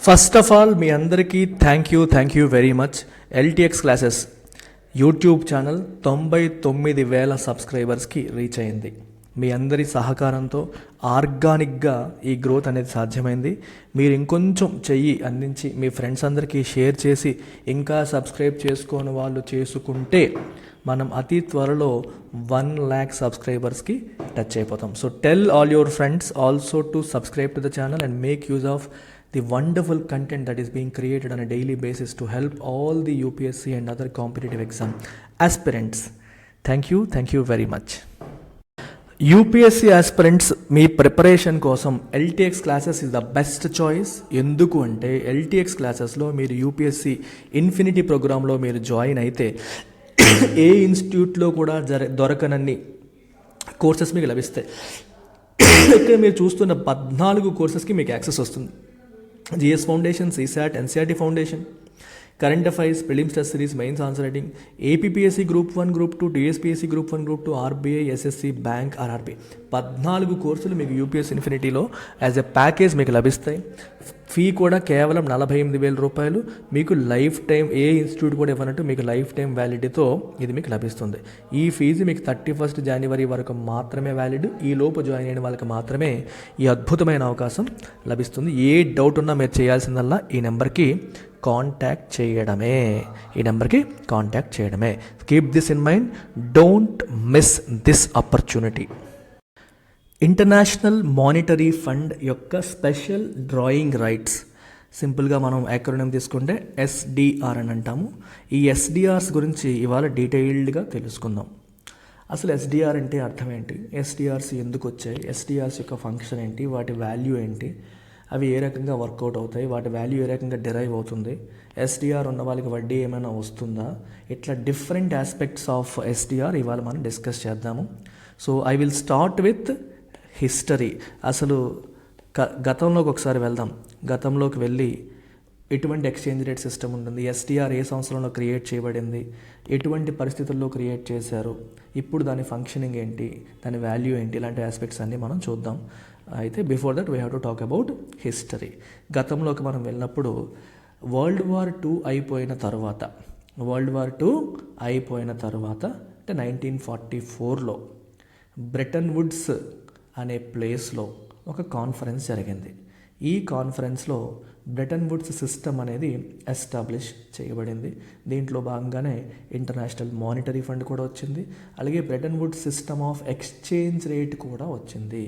First of all మీ అందరికీ thank you very much. LTX classes YouTube channel 99,000 సబ్స్క్రైబర్స్కి reach అయింది. మీ అందరి సహకారంతో ఆర్గానిక్గా ఈ గ్రోత్ అనేది సాధ్యమైంది. మీరు ఇంకొంచెం చెయ్యి అందించి మీ ఫ్రెండ్స్ అందరికీ షేర్ చేసి ఇంకా సబ్స్క్రైబ్ చేసుకోని వాళ్ళు చేసుకుంటే మనం అతి త్వరలో 1,00,000 సబ్స్క్రైబర్స్కి టచ్ అయిపోతాం. So tell all your friends also to subscribe to the channel and make use of the wonderful content that is being created on a daily basis to help all the UPSC and other competitive exam aspirants. Thank you very much. UPSC aspirants మీ preparation కోసం LTX classes is the best choice. ఎందుకు అంటే LTX క్లాసెస్లో మీరు UPSC infinity ప్రోగ్రాంలో మీరు join అయితే ఏ ఇన్స్టిట్యూట్లో కూడా దొరకనన్ని కోర్సెస్ మీకు లభిస్తాయి. ఇక్కడ మీరు చూస్తున్న 14 కోర్సెస్కి మీకు యాక్సెస్ వస్తుంది. GS foundation, CSAT, NCERT foundation, current affairs, prelims test series, mains answer writing, APPSC group 1, group 2, TSPSC group 1, group 2, RBI, SSC, bank, RRB 14 కోర్సులు మీకు యూపీఎస్సీ ఇన్ఫినిటీలో యాజ్ ఎ ప్యాకేజ్ మీకు లభిస్తాయి. ఫీ కూడా కేవలం 48,000 రూపాయలు. మీకు లైఫ్ టైం ఏ ఇన్స్టిట్యూట్ కూడా ఇవ్వనట్టు మీకు లైఫ్ టైం వ్యాలిడిటీతో ఇది మీకు లభిస్తుంది. ఈ ఫీజు మీకు 31 జనవరి వరకు మాత్రమే వ్యాలిడ్. ఈ లోపు జాయిన్ అయిన వాళ్ళకి మాత్రమే ఈ అద్భుతమైన అవకాశం లభిస్తుంది. ఏ డౌట్ ఉన్నా మీరు చేయాల్సిందల్లా ఈ నెంబర్కి కాంటాక్ట్ చేయడమే. Keep this in mind, don't miss this opportunity. International monetary fund యొక్క స్పెషల్ డ్రాయింగ్ రైట్స్, సింపుల్గా మనం యాక్రోనిమ్ తీసుకుంటే ఎస్డిఆర్ అని అంటాము. ఈ ఎస్డిఆర్స్ గురించి ఇవాళ డీటెయిల్డ్గా తెలుసుకుందాం. అసలు ఎస్డిఆర్ అంటే అర్థం ఏంటి, ఎస్డిఆర్స్ ఎందుకు వచ్చాయి, ఎస్డిఆర్స్ యొక్క ఫంక్షన్ ఏంటి, వాటి వాల్యూ ఏంటి, అవి ఏ రకంగా వర్కౌట్ అవుతాయి, వాటి వాల్యూ ఏ రకంగా డిరైవ్ అవుతుంది, ఎస్డిఆర్ ఉన్న వాళ్ళకి వడ్డీ ఏమైనా వస్తుందా, ఇట్లా డిఫరెంట్ ఆస్పెక్ట్స్ ఆఫ్ ఎస్డిఆర్ ఇవాళ మనం డిస్కస్ చేద్దాము. So I will start with history. అసలు గతంలోకి ఒకసారి వెళ్దాం. గతంలోకి వెళ్ళి ఎటువంటి ఎక్స్చేంజ్ రేట్ సిస్టమ్ ఉంటుంది, ఎస్డిఆర్ ఏ సంవత్సరంలో క్రియేట్ చేయబడింది, ఎటువంటి పరిస్థితుల్లో క్రియేట్ చేశారు, ఇప్పుడు దాని ఫంక్షనింగ్ ఏంటి, దాని వాల్యూ ఏంటి, ఇలాంటి ఆస్పెక్ట్స్ అన్నీ మనం చూద్దాం. అయితే before that we have to talk about history. గతంలోకి మనం వెళ్ళినప్పుడు వరల్డ్ వార్ టూ అయిపోయిన తర్వాత అంటే 1944లో బ్రెటన్ వుడ్స్ అనే ప్లేస్లో ఒక కాన్ఫరెన్స్ జరిగింది. ఈ కాన్ఫరెన్స్లో బ్రెటన్ వుడ్స్ సిస్టమ్ అనేది ఎస్టాబ్లిష్ చేయబడింది. దీంట్లో భాగంగానే ఇంటర్నేషనల్ మానిటరీ ఫండ్ కూడా వచ్చింది. అలాగే Bretton Woods system of exchange rate కూడా వచ్చింది.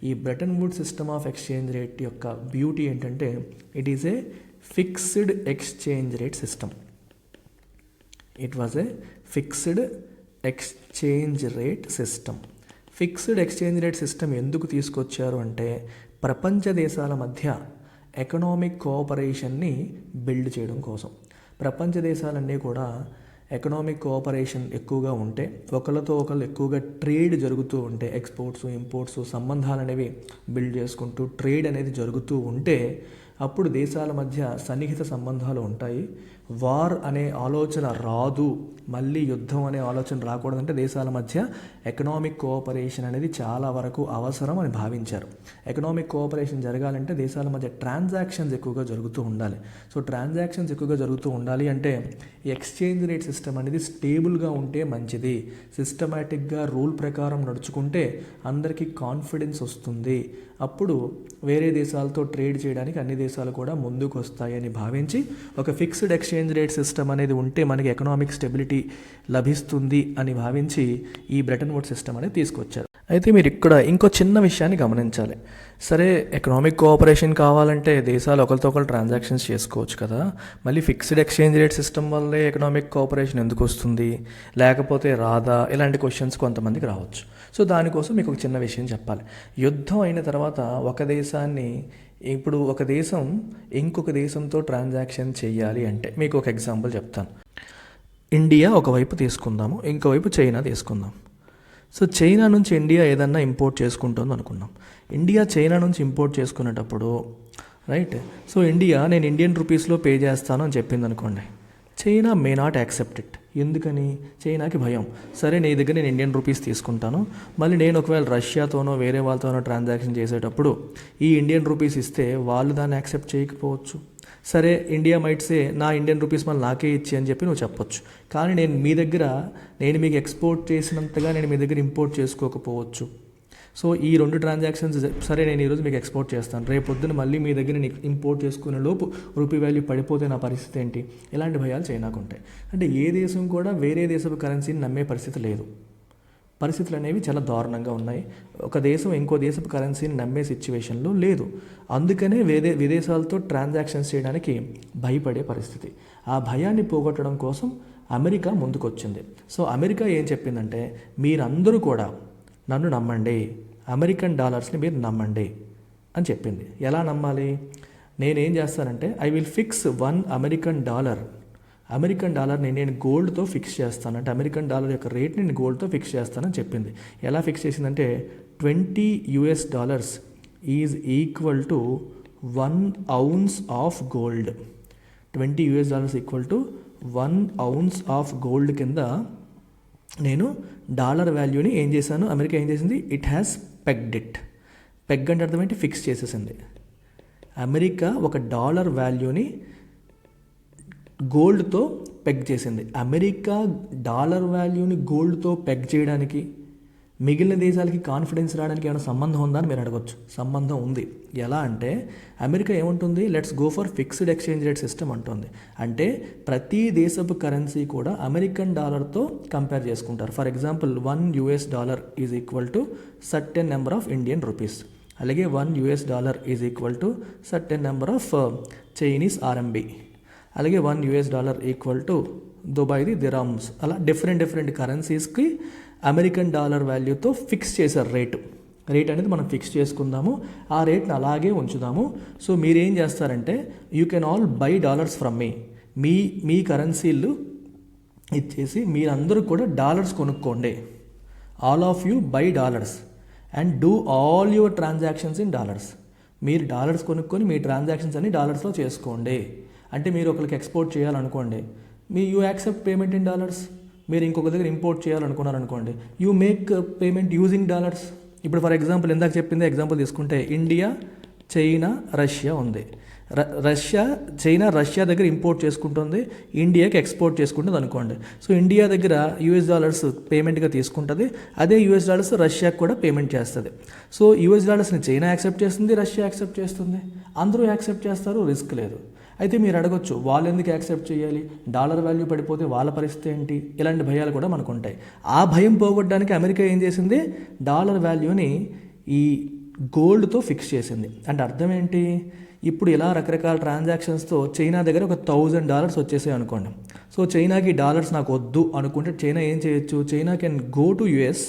ఈ Bretton Woods system of exchange rate యొక్క బ్యూటీ ఏంటంటే it is a fixed exchange rate system. It was a fixed exchange rate system. Fixed exchange rate system ఎందుకు తీసుకొచ్చారు అంటే ప్రపంచ దేశాల మధ్య ఎకనామిక్ కోఆపరేషన్ని బిల్డ్ చేయడం కోసం. ప్రపంచ దేశాలన్నీ కూడా ఎకనామిక్ కోఆపరేషన్ ఎక్కువగా ఉంటే, ఒకళ్ళతో ఒకళ్ళు ఎక్కువగా ట్రేడ్ జరుగుతూ ఉంటే, ఎక్స్పోర్ట్స్ ఇంపోర్ట్స్ సంబంధాలు అనేవి బిల్డ్ చేసుకుంటూ ట్రేడ్ అనేది జరుగుతూ ఉంటే అప్పుడు దేశాల మధ్య సన్నిహిత సంబంధాలు ఉంటాయి. వార్ అనే ఆలోచన రాదు, మళ్ళీ యుద్ధం అనే ఆలోచన రాకూడదంటే దేశాల మధ్య ఎకనామిక్ కోఆపరేషన్ అనేది చాలా వరకు అవసరం అని భావించారు. ఎకనామిక్ కోఆపరేషన్ జరగాలంటే దేశాల మధ్య ట్రాన్సాక్షన్స్ ఎక్కువగా జరుగుతూ ఉండాలి. సో ట్రాన్సాక్షన్స్ ఎక్కువగా జరుగుతూ ఉండాలి అంటే ఎక్స్చేంజ్ రేట్ సిస్టమ్ అనేది స్టేబుల్గా ఉంటే మంచిది. సిస్టమేటిక్గా రూల్ ప్రకారం నడుచుకుంటే అందరికీ కాన్ఫిడెన్స్ వస్తుంది. అప్పుడు వేరే దేశాలతో ట్రేడ్ చేయడానికి అన్ని దేశాలు కూడా ముందుకు వస్తాయని భావించి ఒక ఫిక్స్డ్ ఎక్స్చేంజ్ రేట్ సిస్టమ్ అనేది ఉంటే మనకి ఎకనామిక్ స్టెబిలిటీ లభిస్తుంది అని భావించి ఈ బ్రెటన్ వుడ్స్ సిస్టమ్ అనేది తీసుకొచ్చారు. అయితే మీరు ఇక్కడ ఇంకో చిన్న విషయాన్ని గమనించాలి. సరే, ఎకనామిక్ కోఆపరేషన్ కావాలంటే దేశాలు ఒకరితో ఒకరు ట్రాన్సాక్షన్స్ చేసుకోవచ్చు కదా, మళ్ళీ ఫిక్స్డ్ ఎక్స్చేంజ్ రేట్ సిస్టమ్ వల్లే ఎకనామిక్ కోఆపరేషన్ ఎందుకు వస్తుంది, లేకపోతే రాదా, ఇలాంటి క్వశ్చన్స్ కొంతమందికి రావచ్చు. సో దానికోసం మీకు ఒక చిన్న విషయం చెప్పాలి. యుద్ధం అయిన తర్వాత ఒక దేశం ఇంకొక దేశంతో ట్రాన్సాక్షన్ చేయాలి అంటే మీకు ఒక ఎగ్జాంపుల్ చెప్తాను. ఇండియా ఒకవైపు తీసుకుందాము, ఇంకోవైపు చైనా తీసుకుందాం. సో చైనా నుంచి ఇండియా ఏదన్నా ఇంపోర్ట్ చేసుకుంటుంది అనుకున్నాం. ఇండియా చైనా నుంచి ఇంపోర్ట్ చేసుకునేటప్పుడు రైట్, సో ఇండియా నేను ఇండియన్ రూపీస్లో పే చేస్తాను అని చెప్పింది అనుకోండి. China may not accept it. ఎందుకని? చైనాకి భయం. సరే, నీ దగ్గర నేను ఇండియన్ రూపీస్ తీసుకుంటాను, మళ్ళీ నేను ఒకవేళ రష్యాతోనో వేరే వాళ్ళతోనో ట్రాన్సాక్షన్ చేసేటప్పుడు ఈ ఇండియన్ రూపీస్ ఇస్తే వాళ్ళు దాన్ని యాక్సెప్ట్ చేయకపోవచ్చు. సరే ఇండియా మైట్ సే నా ఇండియన్ రూపీస్ మళ్ళీ నాకే ఇచ్చి అని చెప్పి నువ్వు చెప్పొచ్చు. కానీ నేను మీకు ఎక్స్పోర్ట్ చేసినంతగా నేను మీ దగ్గర ఇంపోర్ట్ చేసుకోకపోవచ్చు. సో ఈ 2 ట్రాన్సాక్షన్స్ సరే నేను ఈరోజు మీకు ఎక్స్పోర్ట్ చేస్తాను, రేపు పొద్దున మళ్ళీ మీ దగ్గర నేను ఇంపోర్ట్ చేసుకునే లోపు రూపీ వాల్యూ పడిపోతే నా పరిస్థితి ఏంటి? ఇలాంటి భయాలు చైనాకు ఉంటాయి. అంటే ఏ దేశం కూడా వేరే దేశపు కరెన్సీని నమ్మే పరిస్థితి లేదు. పరిస్థితులు అనేవి చాలా దారుణంగా ఉన్నాయి. ఒక దేశం ఇంకో దేశపు కరెన్సీని నమ్మే సిచ్యువేషన్లో లేదు. అందుకనే విదేశాలతో ట్రాన్సాక్షన్స్ చేయడానికి భయపడే పరిస్థితి. ఆ భయాన్ని పోగొట్టడం కోసం అమెరికా ముందుకొచ్చింది. సో అమెరికా ఏం చెప్పిందంటే, మీరందరూ కూడా నన్ను నమ్మండి, అమెరికన్ డాలర్స్ని మీరు నమ్మండి అని చెప్పింది. ఎలా నమ్మాలి? నేనేం చేస్తానంటే ఐ విల్ ఫిక్స్ 1 అమెరికన్ డాలర్ని నేను గోల్డ్తో ఫిక్స్ చేస్తాను. అంటే అమెరికన్ డాలర్ యొక్క రేట్ని నేను గోల్డ్తో ఫిక్స్ చేస్తానని చెప్పింది. ఎలా ఫిక్స్ చేసిందంటే $20 is equal to 1 ounce of gold. $20 equal to 1 ounce of gold కింద నేను డాలర్ వాల్యూని ఏం చేశాను, అమెరికా ఏం చేసింది, it has pegged it. Peg అంటే అర్థం ఏంటి? ఫిక్స్ చేసేసింది. అమెరికా ఒక డాలర్ వాల్యూని గోల్డ్తో పెగ్ చేసింది. అమెరికా డాలర్ వాల్యూని గోల్డ్తో పెగ్ చేయడానికి మిగిలిన దేశాలకి కాన్ఫిడెన్స్ రావడానికి ఏమైనా సంబంధం ఉందా అని మీరు అడగొచ్చు. సంబంధం ఉంది. ఎలా అంటే అమెరికా ఏముంటుంది, let's go for fixed exchange rate system అంటుంది. అంటే ప్రతి దేశపు కరెన్సీ కూడా అమెరికన్ డాలర్తో కంపేర్ చేసుకుంటారు. For example $1 is equal to certain number of Indian rupees. అలాగే $1 is equal to certain number of Chinese RMB. అలాగే $1 ఈక్వల్ టు దుబాయ్ది దిరామ్స్. అలా different కరెన్సీస్కి American dollar వాల్యూతో fix చేశారు రేట్ అనేది మనం ఫిక్స్ చేసుకుందాము. ఆ రేట్ని అలాగే ఉంచుదాము. సో మీరేం చేస్తారంటే you can all buy dollars from మీ కరెన్సీలు ఇచ్చేసి మీరందరూ కూడా డాలర్స్ కొనుక్కోండి. All of you buy dollars and do all your transactions in dollars. మీరు డాలర్స్ కొనుక్కొని మీ ట్రాన్సాక్షన్స్ అన్ని డాలర్స్లో చేసుకోండి. అంటే మీరు ఒకరికి ఎక్స్పోర్ట్ చేయాలనుకోండి, you accept payment in dollars. మీరు ఇంకొక దగ్గర ఇంపోర్ట్ చేయాలనుకున్నారనుకోండి, you make payment using dollars. ఇప్పుడు ఫర్ ఎగ్జాంపుల్ ఇందాక చెప్పింది ఎగ్జాంపుల్ తీసుకుంటే ఇండియా, చైనా, రష్యా ఉంది. చైనా రష్యా దగ్గర ఇంపోర్ట్ చేసుకుంటుంది, ఇండియాకి ఎక్స్పోర్ట్ చేసుకుంటుంది అనుకోండి. సో ఇండియా దగ్గర $US పేమెంట్గా తీసుకుంటుంది, అదే $US రష్యాకి కూడా పేమెంట్ చేస్తుంది. సో $US చైనా యాక్సెప్ట్ చేస్తుంది, రష్యా యాక్సెప్ట్ చేస్తుంది, అందరూ యాక్సెప్ట్ చేస్తారు, రిస్క్ లేదు. అయితే మీరు అడగొచ్చు, వాళ్ళు ఎందుకు యాక్సెప్ట్ చేయాలి, డాలర్ వాల్యూ పడిపోతే వాళ్ళ పరిస్థితి ఏంటి? ఇలాంటి భయాలు కూడా మనకు ఉంటాయి. ఆ భయం పోగొట్టడానికి అమెరికా ఏం చేసింది, డాలర్ వాల్యూని ఈ గోల్డ్తో ఫిక్స్ చేసింది. అంటే అర్థం ఏంటి, ఇప్పుడు ఇలా రకరకాల ట్రాన్సాక్షన్స్తో చైనా దగ్గర ఒక $1,000 వచ్చేసాయి అనుకోండి. సో చైనాకి డాలర్స్ నాకు వద్దు అనుకుంటే చైనా ఏం చేయొచ్చు, China can go to US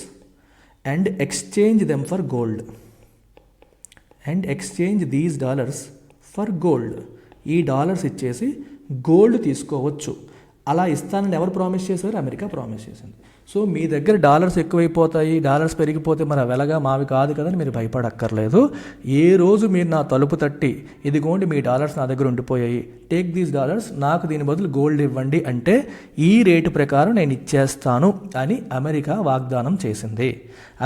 and exchange them for gold and exchange these dollars for gold. ఈ డాలర్స్ ఇచ్చేసి గోల్డ్ తీసుకోవచ్చు. అలా ఇస్తానని ఎవరు ప్రామిస్ చేశారు? అమెరికా ప్రామిస్ చేసింది. సో మీ దగ్గర డాలర్స్ ఎక్కువైపోతాయి, డాలర్స్ పెరిగిపోతే మరి వెలగా మావి కాదు కదని మీరు భయపడక్కర్లేదు. ఏ రోజు మీరు నా తలుపు తట్టి ఇదిగోండి మీ డాలర్స్ నా దగ్గర ఉండిపోయాయి, టేక్ దీస్ డాలర్స్, నాకు దీని బదులు గోల్డ్ ఇవ్వండి అంటే ఈ రేటు ప్రకారం నేను ఇచ్చేస్తాను అని అమెరికా వాగ్దానం చేసింది.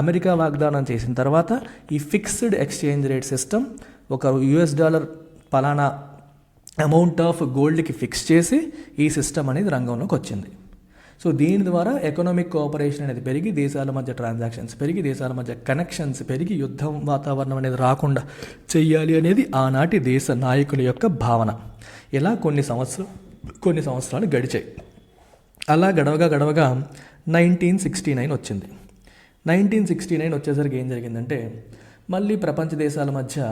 అమెరికా వాగ్దానం చేసిన తర్వాత ఈ ఫిక్స్డ్ ఎక్స్చేంజ్ రేట్ సిస్టమ్ ఒక $US పలానా అమౌంట్ ఆఫ్ గోల్డ్కి ఫిక్స్ చేసి ఈ సిస్టమ్ అనేది రంగంలోకి వచ్చింది. సో దీని ద్వారా ఎకనామిక్ కోఆపరేషన్ అనేది పెరిగి, దేశాల మధ్య ట్రాన్సాక్షన్స్ పెరిగి, దేశాల మధ్య కనెక్షన్స్ పెరిగి, యుద్ధం వాతావరణం అనేది రాకుండా చెయ్యాలి అనేది ఆనాటి దేశ నాయకుల యొక్క భావన. ఇలా కొన్ని సంవత్సరాలు గడిచాయి. అలా గడవగా 1969 వచ్చింది. 1969 వచ్చేసరికి ఏం జరిగిందంటే మళ్ళీ ప్రపంచ దేశాల మధ్య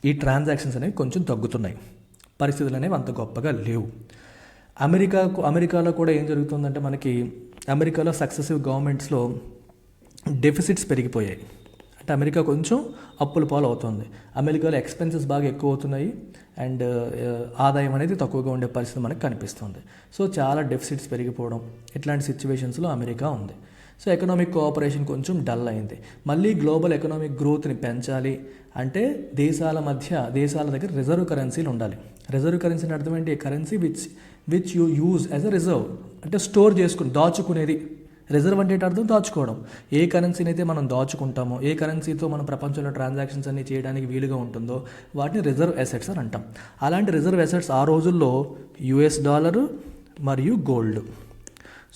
ఈ ట్రాన్సాక్షన్స్ అనేవి కొంచెం తగ్గుతున్నాయి. పరిస్థితులు అనేవి అంత గొప్పగా లేవు. అమెరికాలో కూడా ఏం జరుగుతుందంటే మనకి అమెరికాలో సక్సెసివ్ గవర్నమెంట్స్లో డెఫిసిట్స్ పెరిగిపోయాయి. అంటే అమెరికా కొంచెం అప్పుల పాలు అవుతుంది. అమెరికాలో ఎక్స్పెన్సెస్ బాగా ఎక్కువ అవుతున్నాయి అండ్ ఆదాయం అనేది తక్కువగా ఉండే పరిస్థితి మనకు కనిపిస్తుంది. సో చాలా డెఫిసిట్స్ పెరిగిపోవడం, ఇట్లాంటి సిచ్యువేషన్స్లో అమెరికా ఉంది. సో ఎకనామిక్ కోఆపరేషన్ కొంచెం డల్ అయింది. మళ్ళీ గ్లోబల్ ఎకనామిక్ గ్రోత్ని పెంచాలి అంటే దేశాల దగ్గర రిజర్వ్ కరెన్సీలు ఉండాలి. రిజర్వ్ కరెన్సీని అర్థం ఏంటి, currency which you use as a reserve, అంటే స్టోర్ చేసుకుని దాచుకునేది రిజర్వ్ అంటే అర్థం దాచుకోవడం. ఏ కరెన్సీని అయితే మనం దాచుకుంటామో, ఏ కరెన్సీతో మనం ప్రపంచంలో ట్రాన్సాక్షన్స్ అన్ని చేయడానికి వీలుగా ఉంటుందో వాటిని రిజర్వ్ అసెట్స్ అని అంటాం. అలాంటి రిజర్వ్ అసెట్స్ ఆ రోజుల్లో యుఎస్ డాలరు మరియు గోల్డ్.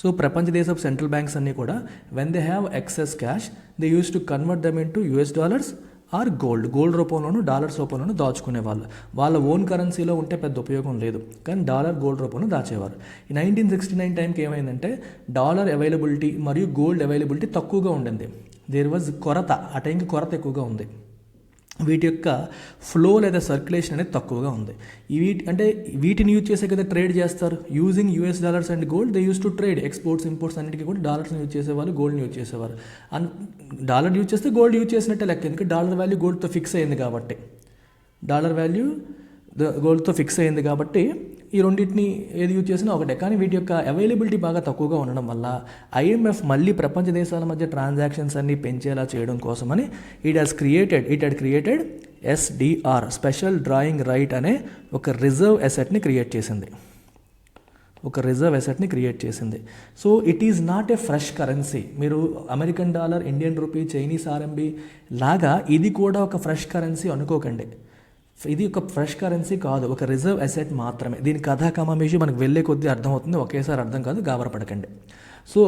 సో ప్రపంచ దేశపు సెంట్రల్ బ్యాంక్స్ అన్నీ కూడా when they have excess cash they used to convert them into US dollars or gold రూపంలోనూ డాలర్స్ రూపంలోనూ దాచుకునేవాళ్ళు. వాళ్ళ ఓన్ కరెన్సీలో ఉంటే పెద్ద ఉపయోగం లేదు, కానీ గోల్డ్ రూపంలో దాచేవారు. ఈ 1969 టైంకి ఏమైందంటే డాలర్ అవైలబిలిటీ మరియు గోల్డ్ అవైలబిలిటీ తక్కువగా ఉండింది. దేర్ వాజ్ కొరత, ఆ టైంకి కొరత ఎక్కువగా ఉంది. వీటి యొక్క ఫ్లో లేదా సర్క్యులేషన్ అనేది తక్కువగా ఉంది. వీటిని యూజ్ చేసే కదా ట్రేడ్ చేస్తారు. Using US dollars and gold they used to trade. Exports imports అన్నిటికీ కూడా డాలర్స్ని యూజ్ చేసేవాళ్ళు, గోల్డ్ని యూజ్ చేసేవారు. డాలర్ యూజ్ చేస్తే గోల్డ్ యూజ్ చేసినట్టే లెక్క, ఎందుకంటే డాలర్ వాల్యూ గోల్డ్తో ఫిక్స్ అయింది కాబట్టి. గోల్డ్తో ఫిక్స్ అయింది కాబట్టి ఈ రెండింటిని ఏది యూజ్ చేసినా ఒకటే. కానీ వీటి యొక్క అవైలబిలిటీ బాగా తక్కువగా ఉండడం వల్ల ఐఎంఎఫ్ మళ్ళీ ప్రపంచ దేశాల మధ్య ట్రాన్సాక్షన్స్ అన్ని పెంచేలా చేయడం కోసమని it had created SDR, special drawing right అనే ఒక రిజర్వ్ అసెట్ని క్రియేట్ చేసింది. So it is not a fresh currency. మీరు American dollar, Indian rupee, Chinese RMB లాగా ఇది కూడా ఒక ఫ్రెష్ కరెన్సీ అనుకోకండి. ఇది ఒక ఫ్రెష్ కరెన్సీ కాదు, ఒక రిజర్వ్ అసెట్ మాత్రమే. దీని కథా కమామేషి మనకు వెళ్ళే కొద్దీ అర్థమవుతుంది, ఒకేసారి అర్థం కాదు, గాబరపడకండి. సో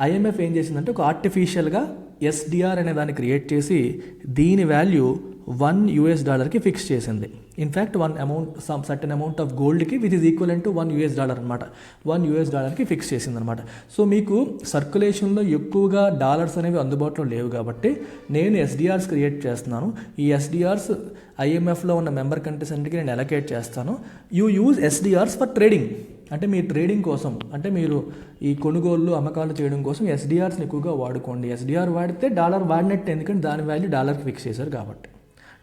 ఐఎంఎఫ్ ఏం చేసిందంటే ఒక ఆర్టిఫిషియల్గా ఎస్డిఆర్ అనే దాన్ని క్రియేట్ చేసి దీని వాల్యూ $1 ఫిక్స్ చేసింది. ఇన్ఫ్యాక్ట్ సర్టెన్ అమౌంట్ ఆఫ్ గోల్డ్కి విచ్ ఈజ్ ఈక్వలెంట్ టు $1 అనమాట. $1 ఫిక్స్ చేసింది అనమాట. సో మీకు సర్క్యులేషన్లో ఎక్కువగా డాలర్స్ అనేవి అందుబాటులో లేవు కాబట్టి నేను ఎస్డిఆర్స్ క్రియేట్ చేస్తున్నాను. ఈ ఎస్డిఆర్స్ ఐఎంఎఫ్లో ఉన్న మెంబర్ కంట్రీస్ అన్నిటికీ నేను అలొకేట్ చేస్తాను. You use SDRs for trading, అంటే మీ ట్రేడింగ్ కోసం, అంటే మీరు ఈ కొనుగోళ్ళు అమ్మకాలు చేయడం కోసం ఎస్డిఆర్స్ని ఎక్కువగా వాడుకోండి. ఎస్డిఆర్ వాడితే డాలర్ వాడినట్టు, ఎందుకంటే దాని వాల్యూ డాలర్కి ఫిక్స్ చేశారు కాబట్టి.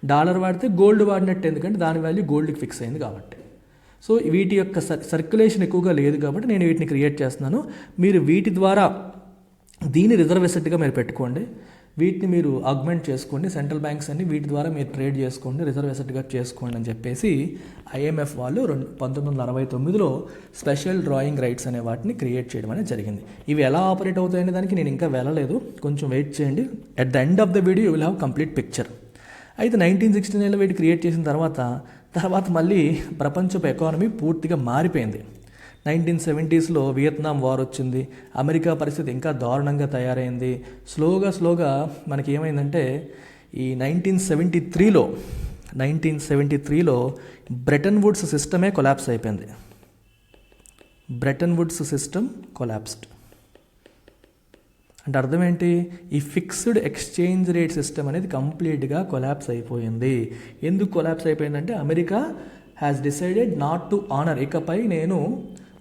డాలర్ వాడితే గోల్డ్ వాడినట్టు, ఎందుకంటే దాని వాల్యూ గోల్డ్కి ఫిక్స్ అయింది కాబట్టి. సో వీటి యొక్క సర్క్యులేషన్ ఎక్కువగా లేదు కాబట్టి నేను వీటిని క్రియేట్ చేస్తున్నాను. మీరు వీటి ద్వారా దీన్ని రిజర్వ్ అసెట్గా మీరు పెట్టుకోండి. వీటిని మీరు ఆగ్మెంట్ చేసుకోండి. సెంట్రల్ బ్యాంక్స్ అన్ని వీటి ద్వారా మీరు ట్రేడ్ చేసుకోండి, రిజర్వ్ అసెట్గా చేసుకోండి అని చెప్పేసి ఐఎంఎఫ్ వాళ్ళు 1969లో స్పెషల్ డ్రాయింగ్ రైట్స్ అనే వాటిని క్రియేట్ చేయడం అనేది జరిగింది. ఇవి ఎలా ఆపరేట్ అవుతాయనే దానికి నేను ఇంకా వెళ్ళలేదు, కొంచెం వెయిట్ చేయండి. At the end of the video you will have complete picture. అయితే 1969లో వీటి క్రియేట్ చేసిన తర్వాత మళ్ళీ ప్రపంచపు ఎకానమీ పూర్తిగా మారిపోయింది. 1970స్లో వియత్నాం వార్ వచ్చింది. అమెరికా పరిస్థితి ఇంకా దారుణంగా తయారైంది. స్లోగా మనకి ఏమైందంటే ఈ 1973లో బ్రెటన్ వుడ్స్ సిస్టమే కొలాప్స్ అయిపోయింది. బ్రెటన్ వుడ్స్ సిస్టమ్ కొలాప్స్డ్ అంటే అర్థం ఏంటి? ఈ ఫిక్స్డ్ ఎక్స్చేంజ్ రేట్ సిస్టమ్ అనేది కంప్లీట్గా కొలాప్స్ అయిపోయింది. ఎందుకు కొలాప్స్ అయిపోయిందంటే America has decided not to honour, ఇకపై నేను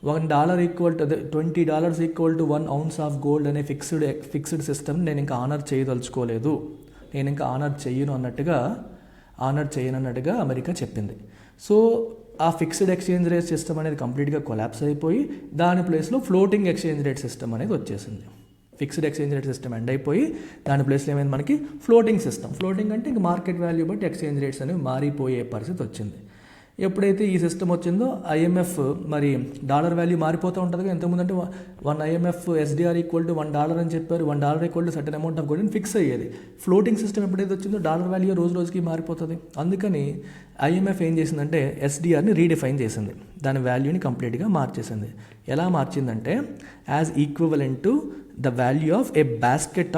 $1 equal to $20 equal to 1 ounce of gold అనే ఫిక్స్డ్ సిస్టమ్ నేను ఇంకా ఆనర్ చేయదలుచుకోలేదు, నేను ఇంకా ఆనర్ చేయను అన్నట్టుగా అమెరికా చెప్పింది. సో ఆ ఫిక్స్డ్ ఎక్స్చేంజ్ రేట్ సిస్టమ్ అనేది కంప్లీట్గా కొలాప్స్ అయిపోయి దాని ప్లేస్లో ఫ్లోటింగ్ ఎక్స్చేంజ్ రేట్ సిస్టమ్ అనేది వచ్చేసింది. Fixed exchange rate system end అయిపోయి దాని ప్లేస్లో ఏమైంది మనకి ఫ్లోటింగ్ సిస్టమ్. ఫ్లోటింగ్ అంటే ఇంక మార్కెట్ వాల్యూ బట్టి ఎక్స్చేంజ్ రేట్స్ అనేవి మారిపోయే పరిస్థితి వచ్చింది. ఎప్పుడైతే ఈ సిస్టమ్ వచ్చిందో ఐఎంఎఫ్ మరి డాలర్ వాల్యూ మారిపోతూ ఉంటుంది కదా. ఎంతమంది అంటే IMF ఎస్డిఆర్ ఈక్వల్ టు $1 అని చెప్పారు. $1 equal to certain amount of gold అని ఫిక్స్ అయ్యేది. ఫ్లోటింగ్ సిస్టమ్ ఎప్పుడైతే వచ్చిందో డాలర్ వాల్యూ రోజుకి మారిపోతుంది. అందుకని ఐఎంఎఫ్ ఏం చేసిందంటే ఎస్డిఆర్ని రీడిఫైన్ చేసింది, దాని వాల్యూని కంప్లీట్గా మార్చేసింది. ఎలా మార్చిందంటే as equivalent to the value of a basket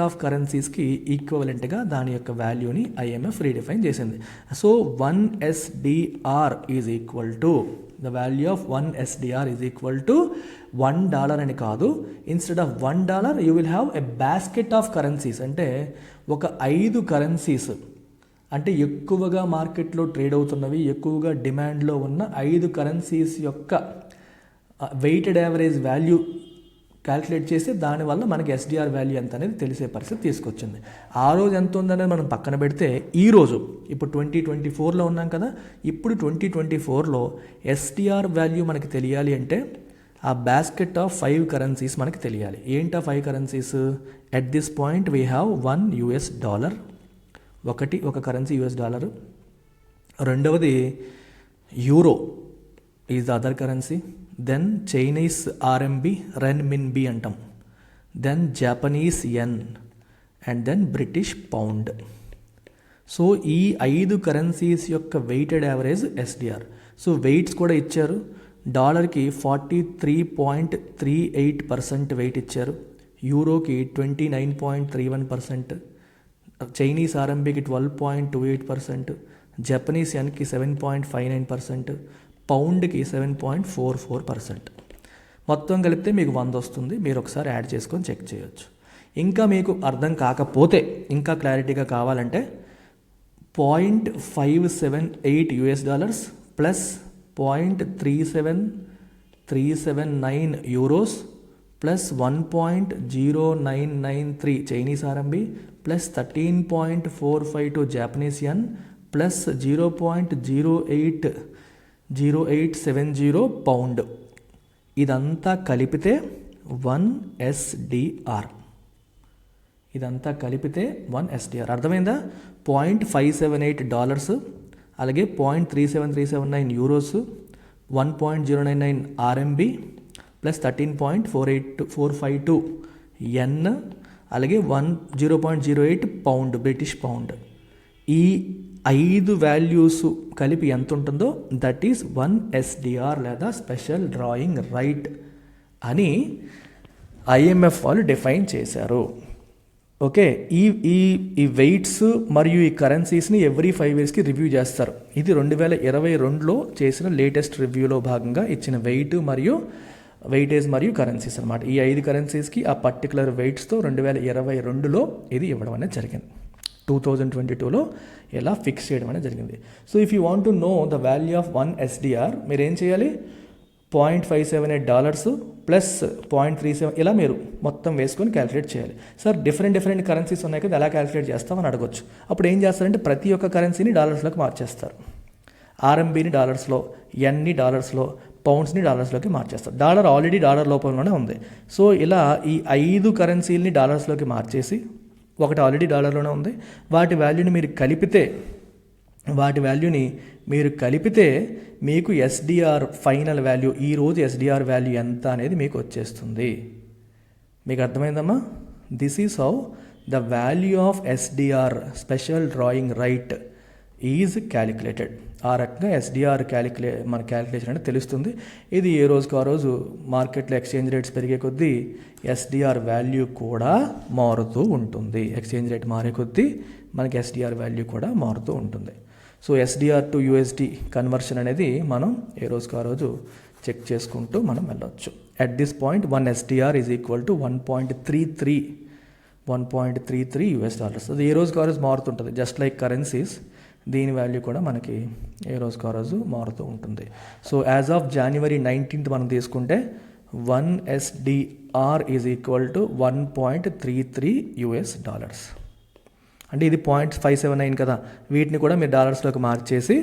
of కరెన్సీస్కి ఈక్వలెంట్గా దాని యొక్క వాల్యూని ఐఎంఎఫ్ రీడిఫైన్ చేసింది. So $1 is equal to the value of $1 is equal to $1 అని కాదు. Instead of $1 you will have a basket of currencies, అంటే ఒక 5 కరెన్సీస్, అంటే ఎక్కువగా మార్కెట్లో ట్రేడ్ అవుతున్నవి, ఎక్కువగా డిమాండ్లో ఉన్న 5 కరెన్సీస్ యొక్క వెయిటెడ్ యావరేజ్ వాల్యూ క్యాల్కులేట్ చేసి దానివల్ల మనకి ఎస్డిఆర్ వాల్యూ ఎంత అనేది తెలిసే పరిస్థితి తీసుకొచ్చింది. ఆ రోజు ఎంత ఉందనేది మనం పక్కన పెడితే ఈరోజు ఇప్పుడు 2024లో ఉన్నాం కదా, ఇప్పుడు 2024లో ఎస్డిఆర్ వాల్యూ మనకి తెలియాలి అంటే ఆ బాస్కెట్ ఆఫ్ 5 కరెన్సీస్ మనకి తెలియాలి. ఏంటా 5 currencies? At this point we have $1, ఒక కరెన్సీ $, రెండవది euro, is the other currency. Then Chinese RMB, renminbi అంటాం. Then Japanese yen and then British pound. So ఈ 5 కరెన్సీస్ యొక్క weighted average SDR. So weights కూడా ఇచ్చారు. డాలర్కి 43.38% వెయిట్ ఇచ్చారు, యూరోకి 29.31%, Chinese ఆర్ఎంబికి 12.28%, Japanese యెన్కి 7.59%, పౌండ్కి 7.44%. మొత్తం కలిపితే మీకు 100 వస్తుంది. మీరు ఒకసారి యాడ్ చేసుకొని చెక్ చేయొచ్చు. ఇంకా మీకు అర్థం కాకపోతే, ఇంకా క్లారిటీగా కావాలంటే $0.578 plus €0.379 plus 1.0993 Chinese RMB plus 13.452 Japanese yen plus 0.0870 pound. ఇదంతా కలిపితే 1 SDR. ఇదంతా కలిపితే 1 SDR. అర్థమైందా? $0.578, అలాగే €0.37379, 1.099 RMB ప్లస్ 13.452 యెన్, అలాగే 0.08 పౌండ్, బ్రిటిష్ పౌండ్. ఈ 5 వాల్యూస్ కలిపి ఎంత ఉంటుందో దట్ ఈస్ 1 SDR లేదా స్పెషల్ డ్రాయింగ్ రైట్ అని ఐఎంఎఫ్ వాళ్ళు డిఫైన్ చేశారు. ఓకే, ఈ వెయిట్స్ మరియు ఈ కరెన్సీస్ని ఎవ్రీ 5 ఇయర్స్కి రివ్యూ చేస్తారు. ఇది 2022లో చేసిన లేటెస్ట్ రివ్యూలో భాగంగా ఇచ్చిన వెయిటేజ్ మరియు కరెన్సీస్ అనమాట. ఈ 5 కరెన్సీస్కి ఆ పర్టికులర్ వెయిట్స్తో 2022లో ఇది ఇవ్వడం అనేది జరిగింది. 2022లో ఇలా ఫిక్స్ చేయడం అనేది జరిగింది. So if you want to know the value of 1 SDR, మీరు ఏం చేయాలి? $0.578 ప్లస్ 0.37 ఇలా మీరు మొత్తం వేసుకొని క్యాలిక్యులేట్ చేయాలి. సార్ డిఫరెంట్ కరెన్సీస్ ఉన్నాయి కదా, ఎలా క్యాలిక్యులేట్ చేస్తామని అడగొచ్చు. అప్పుడు ఏం చేస్తారంటే ప్రతి ఒక్క కరెన్సీని డాలర్స్లోకి మార్చేస్తారు. ఆర్ఎంబీని డాలర్స్లో, యెన్ని డాలర్స్లో, పౌండ్స్ని డాలర్స్లోకి మార్చేస్తారు. డాలర్ ఆల్రెడీ డాలర్ లోపంలోనే ఉంది. సో ఇలా ఈ 5 కరెన్సీలని డాలర్స్లోకి మార్చేసి, ఒకటి ఆల్రెడీ డాలర్లోనే ఉంది, వాటి వాల్యూని మీరు కలిపితే మీకు ఎస్డిఆర్ ఫైనల్ వాల్యూ, ఈరోజు ఎస్డిఆర్ వాల్యూ ఎంత అనేది మీకు వచ్చేస్తుంది. మీకు అర్థమైందమ్మా? This is how the value of SDR special drawing right is calculated. ఆ రకంగా ఎస్డిఆర్ మన క్యాలిక్యులేషన్ అంటే తెలుస్తుంది. ఇది ఏ రోజుకు ఆ రోజు మార్కెట్లో ఎక్స్చేంజ్ రేట్స్ పెరిగే కొద్దీ ఎస్డిఆర్ వాల్యూ కూడా మారుతూ ఉంటుంది. ఎక్స్చేంజ్ రేట్ మారే కొద్దీ మనకి ఎస్డిఆర్ వాల్యూ కూడా మారుతూ ఉంటుంది. So SDR to USD conversion అనేది మనం ఏ రోజుకు ఆ రోజు చెక్ చేసుకుంటూ మనం వెళ్ళొచ్చు. At this point 1 SDR is equal to 1.33 US$. అది ఏ రోజుకు ఆ రోజు మారుతుంటుంది. జస్ట్ లైక్ కరెన్సీస్, దీని వాల్యూ కూడా మనకి ఏ రోజుకు ఆ రోజు మారుతూ ఉంటుంది. So as of January 19th మనం తీసుకుంటే 1 SDR is equal to 1.33 US$. అంటే ఇది 0.579 కదా, వీటిని కూడా మీరు డాలర్స్లోకి మార్చేసి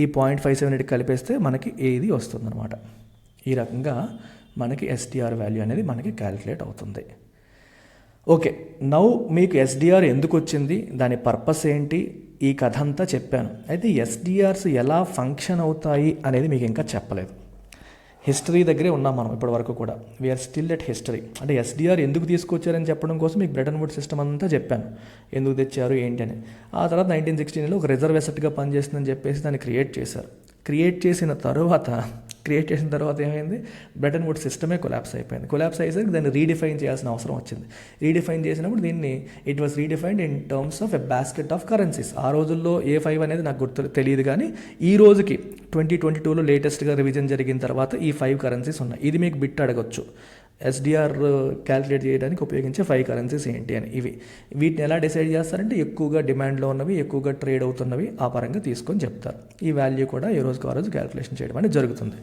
ఈ 0.578 కలిపేస్తే మనకి ఏది వస్తుందన్నమాట. ఈ రకంగా మనకి ఎస్డిఆర్ వాల్యూ అనేది మనకి క్యాలిక్యులేట్ అవుతుంది. ఓకే, నౌ మీకు ఎస్డిఆర్ ఎందుకు వచ్చింది, దాని పర్పస్ ఏంటి, ఈ కథ అంతా చెప్పాను. అయితే ఎస్డిఆర్స్ ఎలా ఫంక్షన్ అవుతాయి అనేది మీకు ఇంకా చెప్పలేదు. హిస్టరీ దగ్గరే ఉన్నాం మనం ఇప్పటి వరకు కూడా. We are still at history. అంటే ఎస్డిఆర్ ఎందుకు తీసుకొచ్చారని చెప్పడం కోసం మీకు బ్రెటన్ వుడ్స్ సిస్టమ్ అంతా చెప్పాను, ఎందుకు తెచ్చారు ఏంటి అని. ఆ తర్వాత 1916లో ఒక రిజర్వ్ అసెట్గా పనిచేస్తుందని చెప్పేసి దాన్ని క్రియేట్ చేశారు. క్రియేట్ చేసిన తర్వాత ఏమైంది, బ్రెటన్ వుడ్స్ సిస్టమే కొలాప్స్ అయిపోయింది. కొలాప్స్ అయ్యేసరికి దాన్ని రీడిఫైన్ చేయాల్సిన అవసరం వచ్చింది. రీడిఫైన్ చేసినప్పుడు దీన్ని it was redefined in terms of a basket of currencies. ఆ రోజుల్లో A5 అనేది నాకు తెలియదు, కానీ ఈ రోజుకి 2022లో లేటెస్ట్గా రివిజన్ జరిగిన తర్వాత ఈ 5 కరెన్సీస్ ఉన్నాయి. ఇది మీకు బిట్ అడగొచ్చు, ఎస్డిఆర్ క్యాలిక్యులేట్ చేయడానికి ఉపయోగించే 5 కరెన్సీస్ ఏంటి అని. వీటిని ఎలా డిసైడ్ చేస్తారంటే ఎక్కువగా డిమాండ్లో ఉన్నవి, ఎక్కువగా ట్రేడ్ అవుతున్నవి ఆ పరంగా తీసుకొని చెప్తారు. ఈ వాల్యూ కూడా ఏ రోజుకు ఆ రోజు క్యాలిక్యులేషన్ చేయడం అనేది జరుగుతుంది.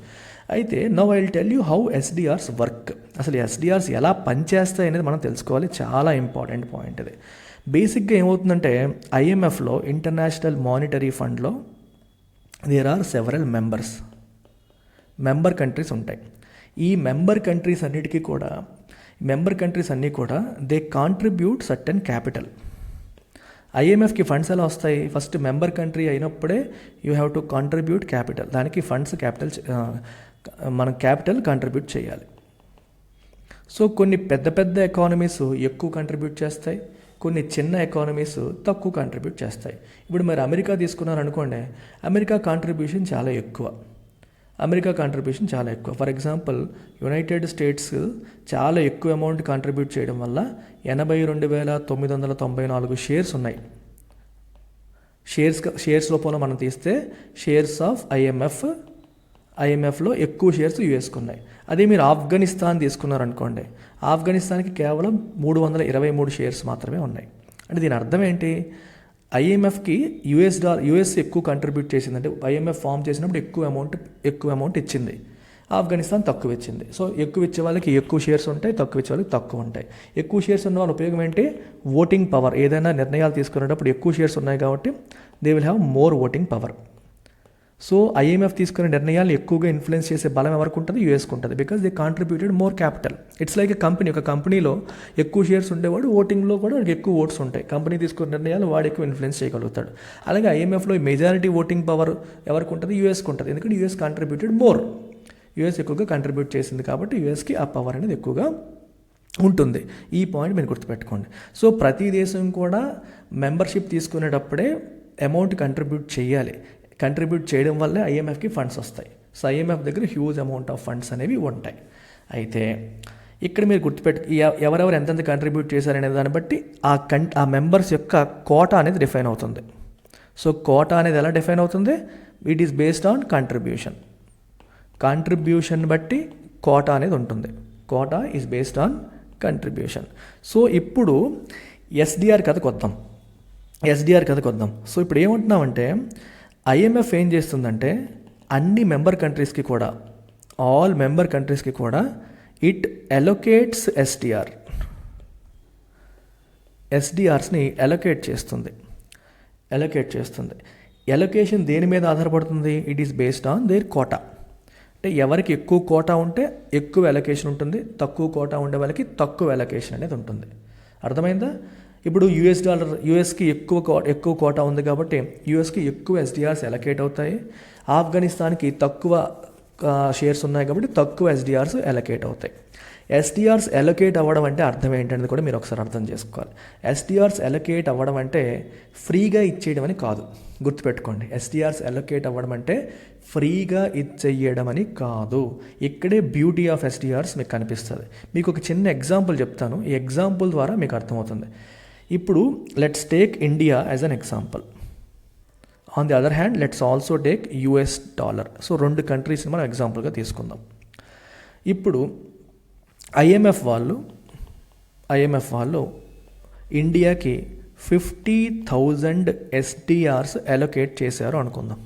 అయితే now I will tell you how SDRs work. అసలు ఎస్డిఆర్స్ ఎలా పనిచేస్తాయి అనేది మనం తెలుసుకోవాలి. చాలా ఇంపార్టెంట్ పాయింట్ ఇది. బేసిక్గా ఏమవుతుందంటే ఐఎంఎఫ్లో, ఇంటర్నేషనల్ మానిటరీ ఫండ్లో there are several member countries ఉంటాయి. ఈ మెంబర్ కంట్రీస్ అన్నీ కూడా దే కాంట్రిబ్యూట్ సర్టెన్ క్యాపిటల్. ఐఎంఎఫ్కి ఫండ్స్ ఎలా వస్తాయి, ఫస్ట్ మెంబర్ కంట్రీ అయినప్పుడే you have to contribute capital. దానికి మనం క్యాపిటల్ కంట్రిబ్యూట్ చేయాలి. సో కొన్ని పెద్ద పెద్ద ఎకానమీస్ ఎక్కువ కంట్రిబ్యూట్ చేస్తాయి, కొన్ని చిన్న ఎకానమీస్ తక్కువ కంట్రిబ్యూట్ చేస్తాయి. ఇప్పుడు మరి అమెరికా తీసుకున్నారనుకోండి, అమెరికా కాంట్రిబ్యూషన్ చాలా ఎక్కువ. ఫర్ ఎగ్జాంపుల్ యునైటెడ్ స్టేట్స్ చాలా ఎక్కువ అమౌంట్ కాంట్రిబ్యూట్ చేయడం వల్ల 82,994 షేర్స్ ఉన్నాయి. షేర్స్ లోపల మనం తీస్తే షేర్స్ ఆఫ్ ఐఎంఎఫ్లో ఎక్కువ షేర్స్ యూఎస్కి ఉన్నాయి. అదే మీరు ఆఫ్ఘనిస్తాన్ తీసుకున్నారనుకోండి, ఆఫ్ఘనిస్తాన్కి కేవలం 323 షేర్స్ మాత్రమే ఉన్నాయి. అంటే దీని అర్థం ఏంటి? ఐఎంఎఫ్కి యుఎస్ ఎక్కువ కంట్రిబ్యూట్ చేసిందంటే ఐఎంఎఫ్ ఫామ్ చేసినప్పుడు ఎక్కువ అమౌంట్ ఇచ్చింది, ఆఫ్ఘనిస్తాన్ తక్కువ ఇచ్చింది. సో ఎక్కువ ఇచ్చే వాళ్ళకి ఎక్కువ షేర్స్ ఉంటాయి, తక్కువ ఇచ్చే వాళ్ళకి తక్కువ ఉంటాయి. ఎక్కువ షేర్స్ ఉన్న వాళ్ళ ఉపయోగం ఏంటి? Voting power. ఏదైనా నిర్ణయాలు తీసుకునేటప్పుడు ఎక్కువ షేర్స్ ఉన్నాయి కాబట్టి they will have more voting power. So IMF తీసుకునే నిర్ణయాలు ఎక్కువగా ఇన్ఫ్లుయెన్స్ చేసే బలం ఎవరికి ఉంటుంది? యూఎస్కి ఉంటుంది. Because they contributed more capital. It's like ఒక కంపెనీలో ఎక్కువ షేర్స్ ఉండేవాడు ఓటింగ్లో కూడా వాడికి ఎక్కువ ఓట్స్ ఉంటాయి. కంపెనీ తీసుకునే నిర్ణయాలు వాడు ఎక్కువ ఇన్ఫ్లుయెన్స్ చేయగలుగుతాడు. అలాగే ఐఎంఎఫ్లో మెజారిటీ ఓటింగ్ పవర్ ఎవరికి ఉంటుంది? యూఎస్కి ఉంటుంది. ఎందుకంటే యూఎస్ కాంట్రిబ్యూటెడ్ మోర్. యూఎస్ ఎక్కువగా కంట్రిబ్యూట్ చేసింది కాబట్టి యూఎస్కి ఆ పవర్ అనేది ఎక్కువగా ఉంటుంది. ఈ పాయింట్ మీరు గుర్తుపెట్టుకోండి. సో ప్రతి దేశం కూడా మెంబర్షిప్ తీసుకునేటప్పుడే అమౌంట్ కంట్రిబ్యూట్ చేయాలి. కంట్రిబ్యూట్ చేయడం వల్లే ఐఎంఎఫ్కి ఫండ్స్ వస్తాయి. సో ఐఎంఎఫ్ దగ్గర హ్యూజ్ అమౌంట్ ఆఫ్ ఫండ్స్ అనేవి ఉంటాయి. అయితే ఇక్కడ మీరు ఎవరెవరు ఎంతెంత కంట్రిబ్యూట్ చేశారనే దాన్ని బట్టి ఆ మెంబర్స్ యొక్క కోటా అనేది డిఫైన్ అవుతుంది. సో కోటా అనేది ఎలా డిఫైన్ అవుతుంది? It is based on contribution బట్టి కోటా అనేది ఉంటుంది. Quota is based on contribution. So ఇప్పుడు ఎస్డిఆర్ కథకు వద్దాం. సో ఇప్పుడు ఏమంటున్నామంటే ఐఎంఎఫ్ ఏం చేస్తుందంటే అన్ని మెంబర్ కంట్రీస్కి కూడా ఆల్ మెంబర్ కంట్రీస్కి కూడా ఇట్ అలొకేట్స్ ఎస్డిఆర్స్ని అలొకేట్ చేస్తుంది. అలొకేషన్ దేని మీద ఆధారపడుతుంది? It is based on their quota. అంటే ఎవరికి ఎక్కువ కోటా ఉంటే ఎక్కువ అలొకేషన్ ఉంటుంది, తక్కువ కోటా ఉండే వాళ్ళకి తక్కువ అలొకేషన్ అనేది ఉంటుంది. అర్థమైందా? ఇప్పుడు యూఎస్కి ఎక్కువ కోటా ఉంది కాబట్టి యూఎస్కి ఎక్కువ ఎస్డిఆర్స్ అలొకేట్ అవుతాయి. ఆఫ్ఘనిస్తాన్కి తక్కువ షేర్స్ ఉన్నాయి కాబట్టి తక్కువ ఎస్డిఆర్స్ అలొకేట్ అవుతాయి. ఎస్డిఆర్స్ అలొకేట్ అవ్వడం అంటే అర్థం ఏంటనేది కూడా మీరు ఒకసారి అర్థం చేసుకోవాలి. ఎస్డిఆర్స్ అలొకేట్ అవ్వడం అంటే ఫ్రీగా ఇచ్చేయడం అని కాదు. గుర్తుపెట్టుకోండి, ఎస్డిఆర్స్ అలొకేట్ అవ్వడం అంటే ఫ్రీగా ఇచ్చేయడం అని కాదు. ఇక్కడే బ్యూటీ ఆఫ్ ఎస్డిఆర్స్ మీకు కనిపిస్తుంది. మీకు ఒక చిన్న ఎగ్జాంపుల్ చెప్తాను. ఈ ఎగ్జాంపుల్ ద్వారా మీకు అర్థమవుతుంది. ఇప్పుడు let's take India as an example. On the other hand let's also take US dollar. So 2 కంట్రీస్ని మనం ఎగ్జాంపుల్గా తీసుకుందాం. ఇప్పుడు ఐఎంఎఫ్ వాళ్ళు ఇండియాకి 50,000 ఎస్డిఆర్స్ అలొకేట్ చేశారు అనుకుందాం.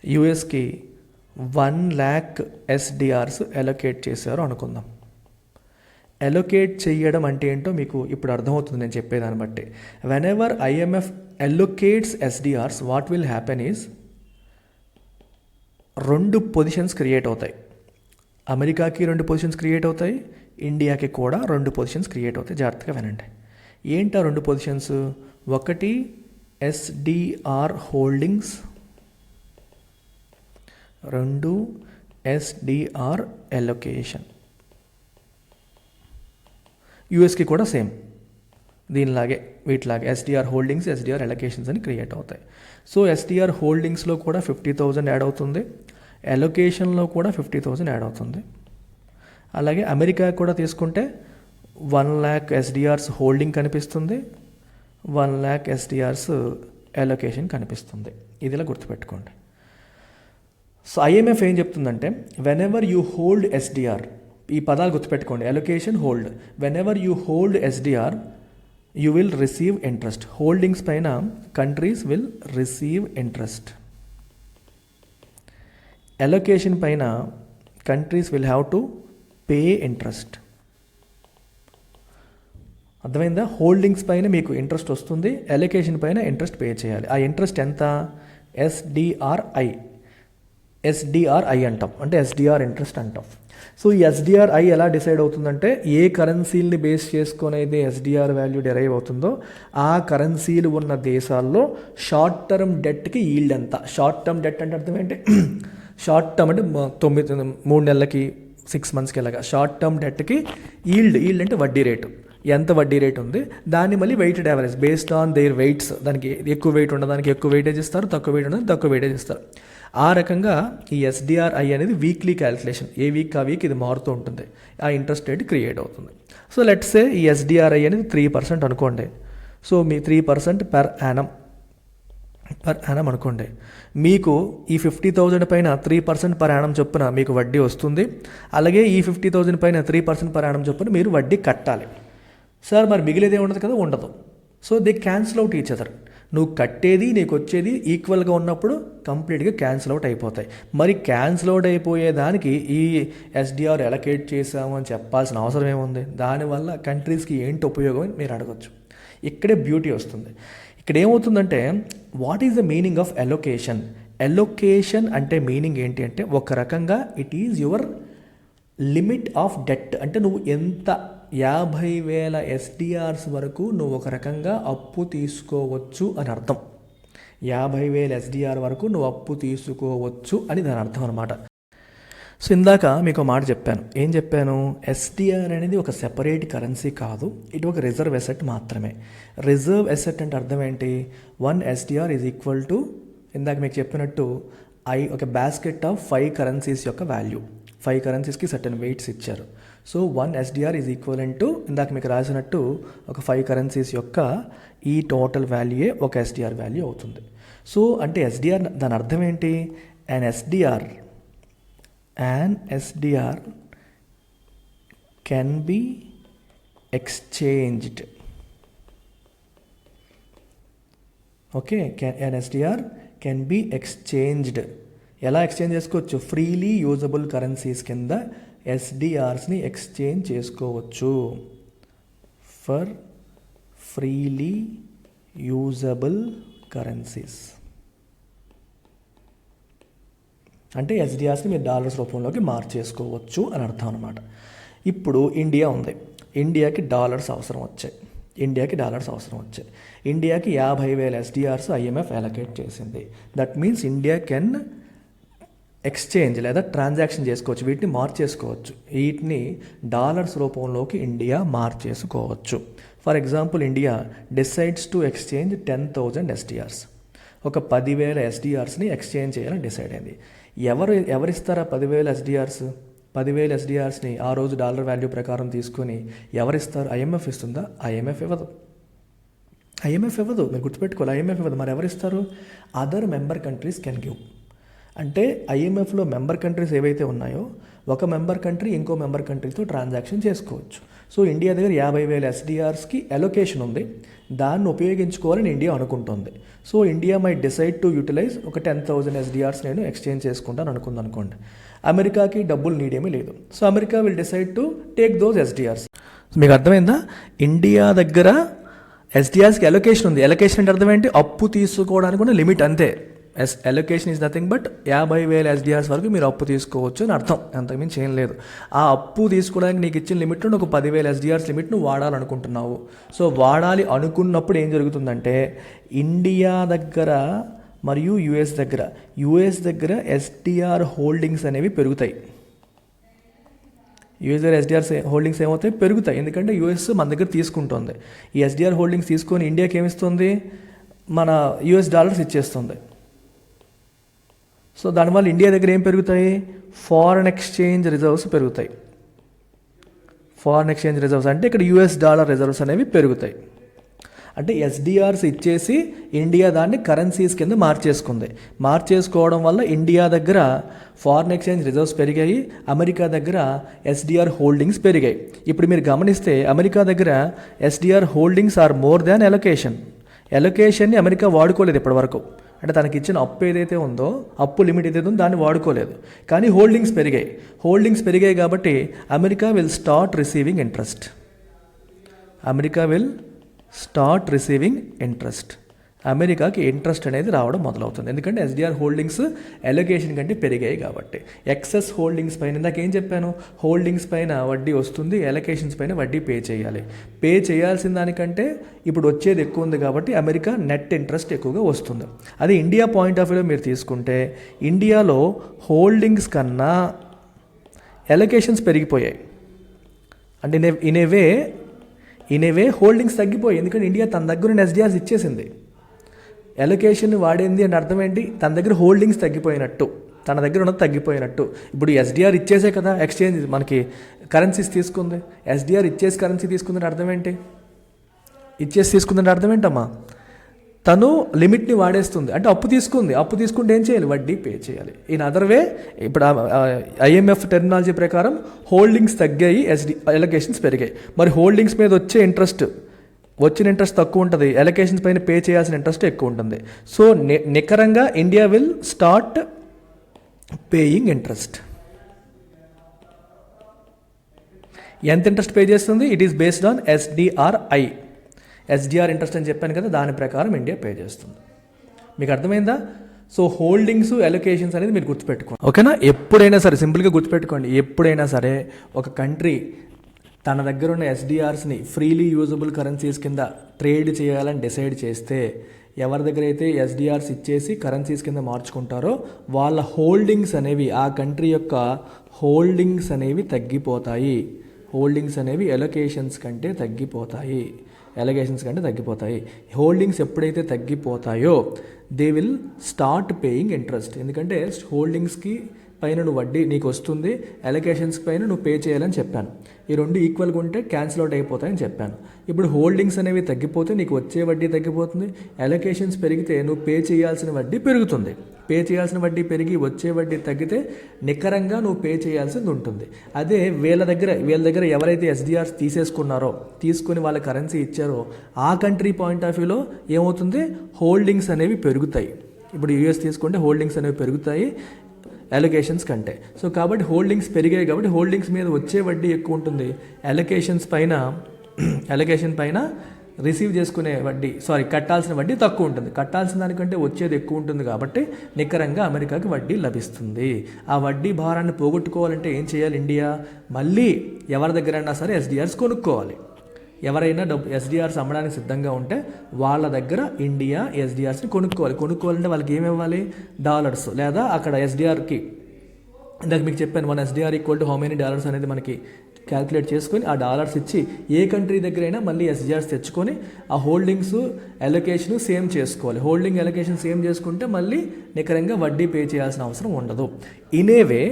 యుఎస్కి 1 lakh ఎస్డిఆర్స్ అలొకేట్ చేశారు అనుకుందాం. అలొకేట్ చేయడం అంటే ఏంటో మీకు ఇప్పుడు అర్థమవుతుంది నేను చెప్పేదాన్ని బట్టి. Whenever IMF allocates SDRs what will happen is 2 positions create అవుతాయి. అమెరికాకి 2 పొజిషన్స్ క్రియేట్ అవుతాయి, ఇండియాకి కూడా 2 పొజిషన్స్ క్రియేట్ అవుతాయి. జాగ్రత్తగా వినండి. ఏంటా 2 పొజిషన్స్? ఒకటి ఎస్డిఆర్ హోల్డింగ్స్, 2 ఎస్డిఆర్ అలొకేషన్. యూఎస్కి కూడా సేమ్ వీటిలాగే ఎస్డిఆర్ హోల్డింగ్స్, ఎస్డిఆర్ అలొకేషన్స్ అని క్రియేట్ అవుతాయి. సో ఎస్డిఆర్ హోల్డింగ్స్లో కూడా 50,000 యాడ్ అవుతుంది, అలొకేషన్లో కూడా 50,000 యాడ్ అవుతుంది. అలాగే అమెరికా కూడా తీసుకుంటే 1 lakh ఎస్డిఆర్స్ హోల్డింగ్ కనిపిస్తుంది, 1 lakh ఎస్డిఆర్స్ అలొకేషన్ కనిపిస్తుంది. ఇదిలా గుర్తుపెట్టుకోండి. సో ఐఎంఎఫ్ ఏం చెప్తుందంటే వెనెవర్ యూ హోల్డ్ ఎస్డిఆర్, ఈ పదాలు గుర్తుపెట్టుకోండి, allocation, hold. Whenever you hold SDR you will receive interest. Holdings పైన countries will receive interest. Allocation పైన countries will have to pay interest. అర్థమైందా? హోల్డింగ్స్ పైన మీకు ఇంట్రెస్ట్ వస్తుంది, అలొకేషన్ పైన ఇంట్రెస్ట్ పే చేయాలి. ఆ ఇంట్రెస్ట్ ఎంత? ఎస్డిఆర్ఐ అంటాం, అంటే ఎస్డిఆర్ ఇంట్రెస్ట్ అంటాం. సో ఈ ఎస్డిఆర్ఐ ఎలా డిసైడ్ అవుతుందంటే ఏ కరెన్సీని బేస్ చేసుకొని అయితే ఎస్డిఆర్ వాల్యూ డెరైవ్ అవుతుందో ఆ కరెన్సీలు ఉన్న దేశాల్లో షార్ట్ టర్మ్ డెట్కి ఈల్డ్ ఎంత. షార్ట్ టర్మ్ డెట్ అంటే అర్థం ఏంటి? షార్ట్ టర్మ్ అంటే 3 నెలలకి 6 మంత్స్కి ఇలాగా షార్ట్ టర్మ్ డెట్కి ఈల్డ్ అంటే వడ్డీ రేటు, ఎంత వడ్డీ రేట్ ఉంది దాన్ని మళ్ళీ weighted average based on their weights, దానికి ఎక్కువ వెయిట్ ఉండడానికి ఎక్కువ వెయిటేజ్ ఇస్తారు, తక్కువ వెయిట్ ఉండడానికి తక్కువ వెయిటేజ్ ఇస్తారు. ఆ రకంగా ఈ ఎస్డిఆర్ఐ అనేది వీక్లీ క్యాలిక్యులేషన్, ఏ వీక్ ఆ వీక్ ఇది మారుతూ ఉంటుంది, ఆ ఇంట్రెస్ట్ రేట్ క్రియేట్ అవుతుంది. సో లెట్స్ సే ఈ ఎస్డిఆర్ఐ అనేది 3% అనుకోండి. సో మీ 3% పర్ యానం అనుకోండి. మీకు ఈ 50,000 పైన 3% పర్ యానం చొప్పున మీకు వడ్డీ వస్తుంది. అలాగే ఈ 50,000 పైన 3% పర్ యానం చొప్పున మీరు వడ్డీ కట్టాలి. సార్ మరి మిగిలేదే ఉండదు కదా, ఉండదు. So they cancel out each other. నువ్వు కట్టేది నీకు వచ్చేది ఈక్వల్గా ఉన్నప్పుడు కంప్లీట్గా క్యాన్సిల్ అవుట్ అయిపోతాయి. మరి క్యాన్సిల్ అవుట్ అయిపోయేదానికి ఈ ఎస్డిఆర్ ఎలకేట్ చేసాము అని చెప్పాల్సిన అవసరం ఏముంది? దానివల్ల కంట్రీస్కి ఏంటి ఉపయోగం అని మీరు అడగచ్చు. ఇక్కడే బ్యూటీ వస్తుంది. ఇక్కడ ఏమవుతుందంటే what is the meaning of allocation? Allocation అంటే మీనింగ్ ఏంటి అంటే ఒక రకంగా it is your limit of debt. అంటే నువ్వు ఎంత 50,000 ఎస్డిఆర్స్ వరకు నువ్వు ఒక రకంగా అప్పు తీసుకోవచ్చు అని అర్థం. 50,000 ఎస్డిఆర్ వరకు నువ్వు అప్పు తీసుకోవచ్చు అని దాని అర్థం అనమాట. సో ఇందాక మీకు మాట చెప్పాను. ఏం చెప్పాను? ఎస్డిఆర్ అనేది ఒక సెపరేట్ కరెన్సీ కాదు, ఇది ఒక రిజర్వ్ ఎసెట్ మాత్రమే. రిజర్వ్ ఎసెట్ అంటే అర్థం ఏంటి? 1 ఎస్డిఆర్ ఈజ్ ఈక్వల్ టు, ఇందాక మీకు చెప్పినట్టు ఒక బాస్కెట్ ఆఫ్ 5 కరెన్సీస్ యొక్క వాల్యూ. 5 కరెన్సీస్కి సర్టెన్ వెయిట్స్ ఇచ్చారు. So 1 SDR is equal to ఇందాక మీకు రాసినట్టు ఒక 5 కరెన్సీస్ యొక్క ఈ టోటల్ వాల్యూయే ఒక ఎస్డిఆర్ వాల్యూ అవుతుంది. సో అంటే ఎస్డిఆర్ దాని అర్థం ఏంటి? an SDR can be exchanged. Okay, an SDR can be exchanged. ఎలా ఎక్స్చేంజ్ చేసుకోవచ్చు? ఫ్రీలీ యూజబుల్ కరెన్సీస్ కింద ఎస్డిఆర్స్ని ఎక్స్చేంజ్ చేసుకోవచ్చు. ఫర్ ఫ్రీలీ యూజబుల్ కరెన్సీస్ అంటే ఎస్డిఆర్స్ని మీరు డాలర్స్ రూపంలోకి మార్చేసుకోవచ్చు అని అర్థం అనమాట. ఇప్పుడు ఇండియా ఉంది. ఇండియాకి డాలర్స్ అవసరం వచ్చాయి. ఇండియాకి 50,000 ఎస్డిఆర్స్ ఐఎంఎఫ్ అలొకేట్ చేసింది. That means India can exchange లేదా ట్రాన్సాక్షన్ చేసుకోవచ్చు, వీటిని మార్చేసుకోవచ్చు. వీటిని డాలర్స్ రూపంలోకి ఇండియా మార్చేసుకోవచ్చు. For example, India decides to exchange 10,000 SDRs. ఒక 10,000 ఎస్డిఆర్స్ని ఎక్స్చేంజ్ చేయాలని డిసైడ్ అయింది. ఎవరిస్తారా 10,000 ఎస్డిఆర్స్? 10,000 ఎస్డిఆర్స్ని ఆ రోజు డాలర్ వాల్యూ ప్రకారం తీసుకొని ఎవరిస్తారు? ఐఎంఎఫ్ ఇస్తుందా? ఐఎంఎఫ్ ఇవ్వదు. మీరు గుర్తుపెట్టుకోవాలి, ఐఎంఎఫ్ ఇవ్వదు. మరి ఎవరిస్తారు? Other member countries can give. అంటే ఐఎంఎఫ్లో మెంబర్ కంట్రీస్ ఏవైతే ఉన్నాయో ఒక మెంబర్ కంట్రీ ఇంకో మెంబర్ కంట్రీతో ట్రాన్సాక్షన్ చేసుకోవచ్చు. సో ఇండియా దగ్గర 50,000 ఎస్డిఆర్స్కి అలొకేషన్ ఉంది, దాన్ని ఉపయోగించుకోవాలని ఇండియా అనుకుంటుంది. So India may decide to utilise ఒక 10,000 ఎస్డిఆర్స్ నేను ఎక్స్చేంజ్ చేసుకుంటాను అనుకోండి. అమెరికాకి డబ్బులు నీడేమీ లేదు. So America will decide to take those SDRs. మీకు అర్థమైందా? ఇండియా దగ్గర ఎస్డిఆర్స్కి అలొకేషన్ ఉంది. అలొకేషన్ అంటే అర్థం ఏంటి? అప్పు తీసుకోవడానికి కూడా లిమిట్ అంతే. Allocation is nothing but 50,000 SDRs వరకు మీరు అప్పు తీసుకోవచ్చు అని అర్థం, అంతకుమించి ఏం లేదు. ఆ అప్పు తీసుకోవడానికి నీకు ఇచ్చిన లిమిట్లో ఒక 10,000 ఎస్డిఆర్స్ లిమిట్ను వాడాలనుకుంటున్నావు. సో వాడాలి అనుకున్నప్పుడు ఏం జరుగుతుందంటే ఇండియా దగ్గర మరియు యుఎస్ దగ్గర ఎస్డిఆర్ హోల్డింగ్స్ అనేవి పెరుగుతాయి. యూఎస్ దగ్గర ఎస్డిఆర్ హోల్డింగ్స్ ఏమవుతాయి? పెరుగుతాయి. ఎందుకంటే యూఎస్ మన దగ్గర తీసుకుంటుంది. ఈ ఎస్డిఆర్ హోల్డింగ్స్ తీసుకొని ఇండియాకి ఏమిస్తుంది? మన యూఎస్ డాలర్స్ ఇచ్చేస్తుంది. సో దానివల్ల ఇండియా దగ్గర ఏం పెరుగుతాయి? ఫారెన్ ఎక్స్చేంజ్ రిజర్వ్స్ పెరుగుతాయి. ఫారెన్ ఎక్స్చేంజ్ రిజర్వ్స్ అంటే ఇక్కడ యూఎస్ డాలర్ రిజర్వ్స్ అనేవి పెరుగుతాయి. అంటే ఎస్డిఆర్స్ ఇచ్చేసి ఇండియా దాన్ని కరెన్సీస్ కింద మార్చేసుకోవడం వల్ల ఇండియా దగ్గర ఫారెన్ ఎక్స్చేంజ్ రిజర్వ్స్ పెరిగాయి, అమెరికా దగ్గర ఎస్డిఆర్ హోల్డింగ్స్ పెరిగాయి. ఇప్పుడు మీరు గమనిస్తే అమెరికా దగ్గర SDR holdings are more than అలొకేషన్ని అమెరికా వాడుకోలేదు ఇప్పటివరకు. అంటే తనకి ఇచ్చిన అప్పు ఏదైతే ఉందో, అప్పు లిమిట్ ఏదైతే ఉందో దాన్ని వాడుకోలేదు. కానీ హోల్డింగ్స్ పెరిగాయి కాబట్టి America will start receiving interest. అమెరికాకి ఇంట్రెస్ట్ అనేది రావడం మొదలవుతుంది. ఎందుకంటే ఎస్డిఆర్ హోల్డింగ్స్ ఎలొకేషన్ కంటే పెరిగాయి కాబట్టి. ఎక్సెస్ హోల్డింగ్స్ పైన నాకేం చెప్పాను, హోల్డింగ్స్ పైన వడ్డీ వస్తుంది, ఎలొకేషన్స్ పైన వడ్డీ పే చేయాలి. పే చేయాల్సిన దానికంటే ఇప్పుడు వచ్చేది ఎక్కువ ఉంది కాబట్టి అమెరికా నెట్ ఇంట్రెస్ట్ ఎక్కువగా వస్తుంది. అది ఇండియా పాయింట్ ఆఫ్ వ్యూలో మీరు తీసుకుంటే ఇండియాలో హోల్డింగ్స్ కన్నా ఎలొకేషన్స్ పెరిగిపోయాయి. అంటే ఇన్ ఏ వే హోల్డింగ్స్ తగ్గిపోయాయి. ఎందుకంటే ఇండియా తన దగ్గర ఉన్న ఎస్డిఆర్స్ ఇచ్చేసింది. ఎలొకేషన్ వాడింది అంటే అర్థం ఏంటి, తన దగ్గర హోల్డింగ్స్ తగ్గిపోయినట్టు, తన దగ్గర ఉన్నది తగ్గిపోయినట్టు. ఇప్పుడు ఎస్డిఆర్ ఇచ్చేసే కదా ఎక్స్చేంజ్ మనకి కరెన్సీస్ తీసుకుంది. ఎస్డిఆర్ ఇచ్చేసి కరెన్సీ తీసుకుందంటే అర్థం ఏంటి, ఇచ్చేసి తీసుకుందంటే అర్థం ఏంటమ్మా, తను లిమిట్ని వాడేస్తుంది. అంటే అప్పు తీసుకుంటే ఏం చేయాలి, వడ్డీ పే చేయాలి. ఇన్ అదర్ వే ఇప్పుడు ఐఎంఎఫ్ టెర్మినాలజీ ప్రకారం హోల్డింగ్స్ తగ్గాయి, ఎలొకేషన్స్ పెరిగాయి. మరి హోల్డింగ్స్ మీద వచ్చిన ఇంట్రెస్ట్ తక్కువ ఉంటుంది, ఎలొకేషన్స్ పైన పే చేయాల్సిన ఇంట్రెస్ట్ ఎక్కువ ఉంటుంది. సో నికరంగా India will start paying interest. ఎంత ఇంట్రెస్ట్ పే చేస్తుంది, it is based on SDR interest అని చెప్పాను కదా, దాని ప్రకారం ఇండియా పే చేస్తుంది. మీకు అర్థమైందా? సో హోల్డింగ్స్ ఎలొకేషన్స్ అనేది మీరు గుర్తుపెట్టుకోండి, ఓకేనా? ఎప్పుడైనా సరే సింపుల్గా గుర్తుపెట్టుకోండి, ఎప్పుడైనా సరే ఒక కంట్రీ తన దగ్గర ఉన్న ఎస్డిఆర్స్ని ఫ్రీలీ యూజబుల్ కరెన్సీస్ కింద ట్రేడ్ చేయాలని డిసైడ్ చేస్తే, ఎవరి దగ్గర అయితే ఎస్డిఆర్స్ ఇచ్చేసి కరెన్సీస్ కింద మార్చుకుంటారో వాళ్ళ హోల్డింగ్స్ అనేవి, ఆ కంట్రీ యొక్క హోల్డింగ్స్ అనేవి తగ్గిపోతాయి. హోల్డింగ్స్ అనేవి ఎలొకేషన్స్ కంటే తగ్గిపోతాయి. హోల్డింగ్స్ ఎప్పుడైతే తగ్గిపోతాయో they will start paying interest. ఎందుకంటే హోల్డింగ్స్కి పైన నువ్వు వడ్డీ నీకు వస్తుంది, ఎలొకేషన్స్ పైన నువ్వు పే చేయాలని చెప్పాను. ఈ రెండు ఈక్వల్గా ఉంటే క్యాన్సిల్ అవుట్ అయిపోతాయని చెప్పాను. ఇప్పుడు హోల్డింగ్స్ అనేవి తగ్గిపోతే నీకు వచ్చే వడ్డీ తగ్గిపోతుంది, ఎలొకేషన్స్ పెరిగితే నువ్వు పే చేయాల్సిన వడ్డీ పెరుగుతుంది. పే చేయాల్సిన వడ్డీ పెరిగి వచ్చే వడ్డీ తగ్గితే నికరంగా నువ్వు పే చేయాల్సింది ఉంటుంది. అదే వీళ్ళ దగ్గర ఎవరైతే ఎస్డిఆర్స్ తీసుకుని వాళ్ళ కరెన్సీ ఇచ్చారో ఆ కంట్రీ పాయింట్ ఆఫ్ వ్యూలో ఏమవుతుంది, హోల్డింగ్స్ అనేవి పెరుగుతాయి. ఇప్పుడు యూఎస్ తీసుకుంటే హోల్డింగ్స్ అనేవి పెరుగుతాయి ఎలొకేషన్స్ కంటే. సో కాబట్టి హోల్డింగ్స్ పెరిగాయి కాబట్టి హోల్డింగ్స్ మీద వచ్చే వడ్డీ ఎక్కువ ఉంటుంది, ఎలొకేషన్ పైన రిసీవ్ చేసుకునే కట్టాల్సిన వడ్డీ తక్కువ ఉంటుంది. కట్టాల్సిన దానికంటే వచ్చేది ఎక్కువ ఉంటుంది కాబట్టి నికరంగా అమెరికాకి వడ్డీ లభిస్తుంది. ఆ వడ్డీ భారాన్ని పోగొట్టుకోవాలంటే ఏం చేయాలి, ఇండియా మళ్ళీ ఎవరి దగ్గరైనా సరే ఎస్డిఆర్స్ కొనుక్కోవాలి. ఎవరైనా ఎస్డిఆర్స్ అమ్మడానికి సిద్ధంగా ఉంటే వాళ్ళ దగ్గర ఇండియా ఎస్డిఆర్స్ని కొనుక్కోవాలంటే వాళ్ళకి ఏమి ఇవ్వాలి, డాలర్స్, లేదా అక్కడ ఎస్డిఆర్కి ఇందాక మీకు చెప్పాను 1 SDR equal to how many dollars అనేది మనకి క్యాల్కులేట్ చేసుకొని ఆ డాలర్స్ ఇచ్చి ఏ కంట్రీ దగ్గరైనా మళ్ళీ ఎస్డిఆర్స్ తెచ్చుకొని ఆ హోల్డింగ్స్ ఎలొకేషన్ సేమ్ చేసుకోవాలి. హోల్డింగ్ ఎలొకేషన్ సేమ్ చేసుకుంటే మళ్ళీ నికరంగా వడ్డీ పే చేయాల్సిన అవసరం ఉండదు. ఇనేవే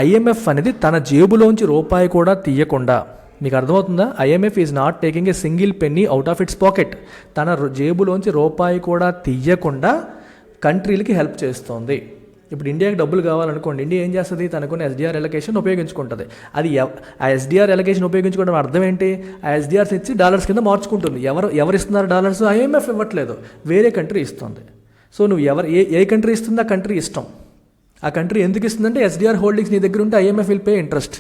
ఐఎంఎఫ్ అనేది తన జేబులోంచి రూపాయి కూడా తీయకుండా, మీకు అర్థమవుతుందా, IMF is not taking a single Penney out of it's pocket. తన జేబులోంచి రూపాయి కూడా తీయకుండా కంట్రీలకి హెల్ప్ చేస్తోంది. ఇప్పుడు ఇండియాకి డబ్బులు కావాలనుకోండి, ఇండియా ఏం చేస్తుంది, తనకున్న ఎస్డిఆర్ ఎలొకేషన్ ఉపయోగించుకుంటుంది. అది ఆ ఎస్డిఆర్ ఎలొకేషన్ ఉపయోగించుకోవడం అర్థం ఏంటి, ఆ ఎస్డిఆర్స్ ఇచ్చి డాలర్స్ కింద మార్చుకుంటుంది. ఎవరు ఇస్తున్నారు డాలర్స్, ఐఎంఎఫ్ ఇవ్వట్లేదు, వేరే కంట్రీ ఇస్తుంది. సో నువ్వు ఏ కంట్రీ ఇస్తుందో ఆ కంట్రీ ఇష్టం. ఆ కంట్రీ ఎందుకు ఇస్తుందంటే ఎస్డిఆర్ హోల్డింగ్స్ నీ దగ్గర ఉంటే IMF will pay interest.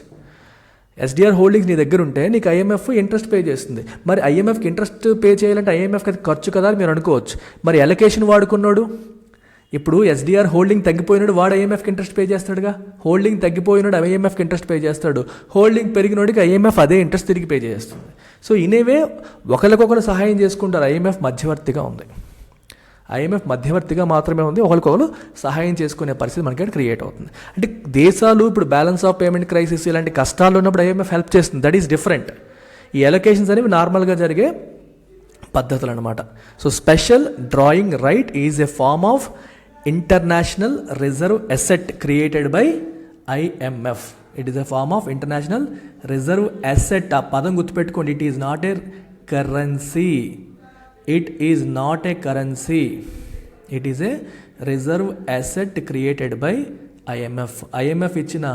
SDR holdings నీ దగ్గర ఉంటే నీకు ఐఎంఎఫ్ ఇంట్రెస్ట్ పే చేస్తుంది. మరి ఐఎంఎఫ్కి ఇంట్రెస్ట్ పే చేయాలంటే ఐఎంఎఫ్కి అది ఖర్చు కదా అని మీరు అనుకోవచ్చు. మరి ఎలొకేషన్ వాడుకున్నాడు, ఇప్పుడు ఎస్డిఆర్ హోల్డింగ్ తగ్గిపోయినాడు, వాడు ఐఎంఎఫ్కి ఇంట్రెస్ట్ పే చేస్తాడుగా. హోల్డింగ్ తగ్గిపోయినాడు ఐఎంఎఫ్కి ఇంట్రెస్ట్ పే చేస్తాడు, హోల్డింగ్ పెరిగినోడికి ఐఎంఎఫ్ అదే ఇంట్రెస్ట్ తిరిగి పే చేస్తుంది. సో ఇనేవే ఒకరికొకరు సహాయం చేసుకుంటారు. ఐఎంఎఫ్ మధ్యవర్తిగా ఉంది, ఐఎంఎఫ్ మధ్యవర్తిగా మాత్రమే ఉంది, ఒకరికొకరు సహాయం చేసుకునే పరిస్థితి మనకి క్రియేట్ అవుతుంది. అంటే దేశాలు ఇప్పుడు బ్యాలెన్స్ ఆఫ్ పేమెంట్ క్రైసిస్ ఇలాంటి కష్టాలు ఉన్నప్పుడు ఐఎంఎఫ్ హెల్ప్ చేస్తుంది. That is different. ఈ ఎలొకేషన్స్ అనేవి నార్మల్గా జరిగే పద్ధతులు అనమాట. So special drawing right is a form of international reserve asset created by IMF. It is a form of international reserve asset. ఆ పదం గుర్తుపెట్టుకోండి, it is not a currency. It is not a currency. It is a reserve asset created by IMF. IMF ఇచ్చిన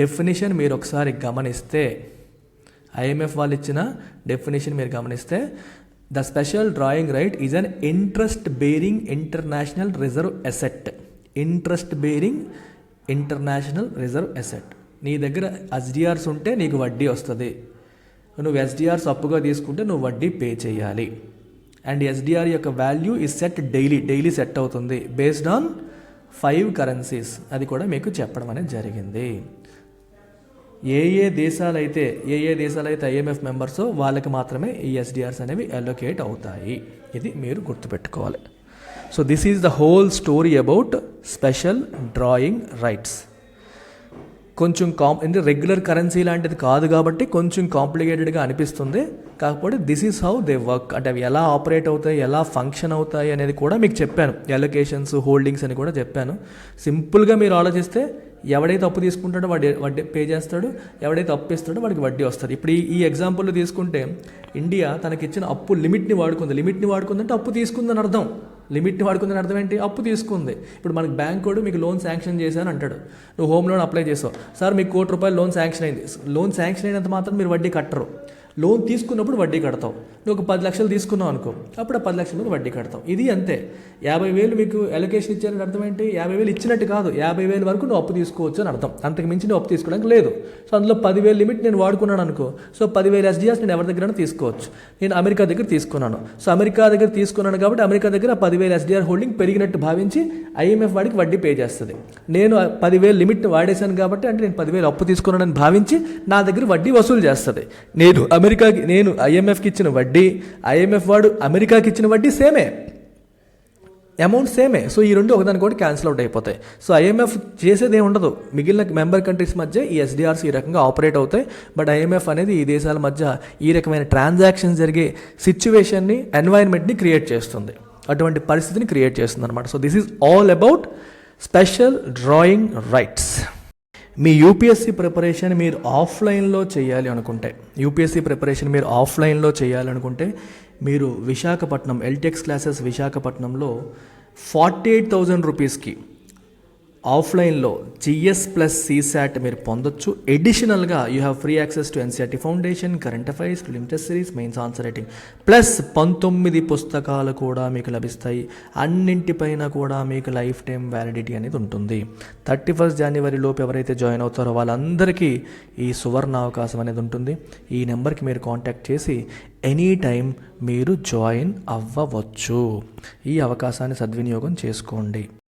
definition మీరు ఒకసారి గమనిస్తే, IMF వాళ్ళు ఇచ్చిన definition మీరు గమనిస్తే, the special drawing right is an interest bearing international reserve asset. Interest bearing international reserve asset. నీ దగ్గర ఎస్డిఆర్స్ ఉంటే నీకు వడ్డీ వస్తుంది, నువ్వు ఎస్డిఆర్స్ అప్పుగా తీసుకుంటే నువ్వు వడ్డీ పే చేయాలి. అండ్ ఎస్డిఆర్ యొక్క value is set daily set అవుతుంది బేస్డ్ ఆన్ 5 కరెన్సీస్. అది కూడా మీకు చెప్పడం అనేది జరిగింది. ఏ దేశాలైతే ఐఎంఎఫ్ మెంబర్సో వాళ్ళకి మాత్రమే ఈ ఎస్డిఆర్స్ అనేవి అలొకేట్ అవుతాయి. ఇది మీరు గుర్తుపెట్టుకోవాలి. So this is the whole story about special drawing rights. కొంచెం అంటే రెగ్యులర్ కరెన్సీ లాంటిది కాదు కాబట్టి కొంచెం కాంప్లికేటెడ్గా అనిపిస్తుంది. కాకపోతే this is how they work. అంటే అవి ఎలా ఆపరేట్ అవుతాయి, ఎలా ఫంక్షన్ అవుతాయి అనేది కూడా మీకు చెప్పాను. అలొకేషన్స్, హోల్డింగ్స్ అని కూడా చెప్పాను. సింపుల్గా మీరు ఆలోచిస్తే ఎవడైతే అప్పు తీసుకుంటాడో వడ్డీ పే చేస్తాడు, ఎవడైతే అప్పు ఇస్తాడో వాడికి వడ్డీ వస్తుంది. ఇప్పుడు ఈ ఎగ్జాంపుల్లో తీసుకుంటే ఇండియా తనకిచ్చిన అప్పు లిమిట్ని వాడుకుందంటే అప్పు తీసుకుందని అర్థం. లిమిట్ని వాడుకుందని అర్థం ఏంటి? అప్పు తీసుకుంది. ఇప్పుడు మనకి బ్యాంక్ కూడా మీకు లోన్ శాంక్షన్ చేశాను అంటాడు. నువ్వు హోమ్ లోన్ అప్లై చేసావు, సార్ మీకు ₹1,00,00,000 లోన్ శాంక్షన్ అయింది. లోన్ శాంక్షన్ అయినంత మాత్రం మీరు వడ్డీ కట్టరు. లోన్ తీసుకున్నప్పుడు వడ్డీ కడతావు. నువ్వు ఒక 10 లక్షలు తీసుకున్నావు అనుకో, అప్పుడు ఆ 10 లక్షల మీద వడ్డీ కడతావు. ఇది అంతే. 50,000 మీకు అలొకేషన్ ఇచ్చారని అర్థం ఏంటి? 50,000 ఇచ్చినట్టు కాదు, 50,000 వరకు నువ్వు అప్పు తీసుకోవచ్చు అని అర్థం. అంతకు మించి నువ్వు అప్పు తీసుకోవడానికి లేదు. సో అందులో 10,000 లిమిట్ నేను వాడుకున్నాను అనుకో, సో 10,000 ఎస్డిఆర్స్ నేను ఎవరి దగ్గర తీసుకోవచ్చు. నేను అమెరికా దగ్గర తీసుకున్నాను. సో అమెరికా దగ్గర తీసుకున్నాను కాబట్టి అమెరికా దగ్గర 10,000 ఎస్డిఆర్ హోల్డింగ్ పెరిగినట్టు భావించి ఐఎంఎఫ్ వాడికి వడ్డీ పే చేస్తుంది. నేను 10,000 లిమిట్ వాడేశాను కాబట్టి, అంటే నేను 10,000 అప్పు తీసుకున్నానని భావించి నా దగ్గర వడ్డీ వసూలు చేస్తుంది. నేను ఐఎంఎఫ్కి ఇచ్చిన వడ్డీ, ఐఎంఎఫ్ వాడు అమెరికాకి ఇచ్చిన వడ్డీ సేమే, అమౌంట్ సేమే. సో ఈ రెండు ఒకదానికొకటి క్యాన్సిల్ అవుట్ అయిపోతాయి. సో ఐఎంఎఫ్ చేసేది ఏమి ఉండదు. మిగిలిన మెంబర్ కంట్రీస్ మధ్య ఈ ఎస్డిఆర్స్ ఈ రకంగా ఆపరేట్ అవుతాయి. బట్ ఐఎంఎఫ్ అనేది ఈ దేశాల మధ్య ఈ రకమైన ట్రాన్సాక్షన్స్ జరిగే సిచ్యువేషన్ని, ఎన్వైరన్మెంట్ని క్రియేట్ చేస్తుంది. అటువంటి పరిస్థితిని క్రియేట్ చేస్తుంది అనమాట. So this is all about special drawing rights. Me UPSC preparation మీరు ఆఫ్లైన్లో చేయాలి అనుకుంటే మీరు విశాఖపట్నం ఎల్టెక్స్ క్లాసెస్ విశాఖపట్నంలో 48,000 రూపీస్కి ఆఫ్లైన్లో జిఎస్ ప్లస్ సిశాట్ మీరు పొందొచ్చు. ఎడిషనల్గా you have free access to NCERT foundation, current affairs, film test series, mains answer writing plus 19 పుస్తకాలు కూడా మీకు లభిస్తాయి. అన్నింటిపైన కూడా మీకు లైఫ్ టైం వ్యాలిడిటీ అనేది ఉంటుంది. 31 జనవరి లోపు ఎవరైతే జాయిన్ అవుతారో వాళ్ళందరికీ ఈ సువర్ణ అవకాశం అనేది ఉంటుంది. ఈ నెంబర్కి మీరు కాంటాక్ట్ చేసి ఎనీ టైం మీరు జాయిన్ అవ్వవచ్చు. ఈ అవకాశాన్ని సద్వినియోగం చేసుకోండి.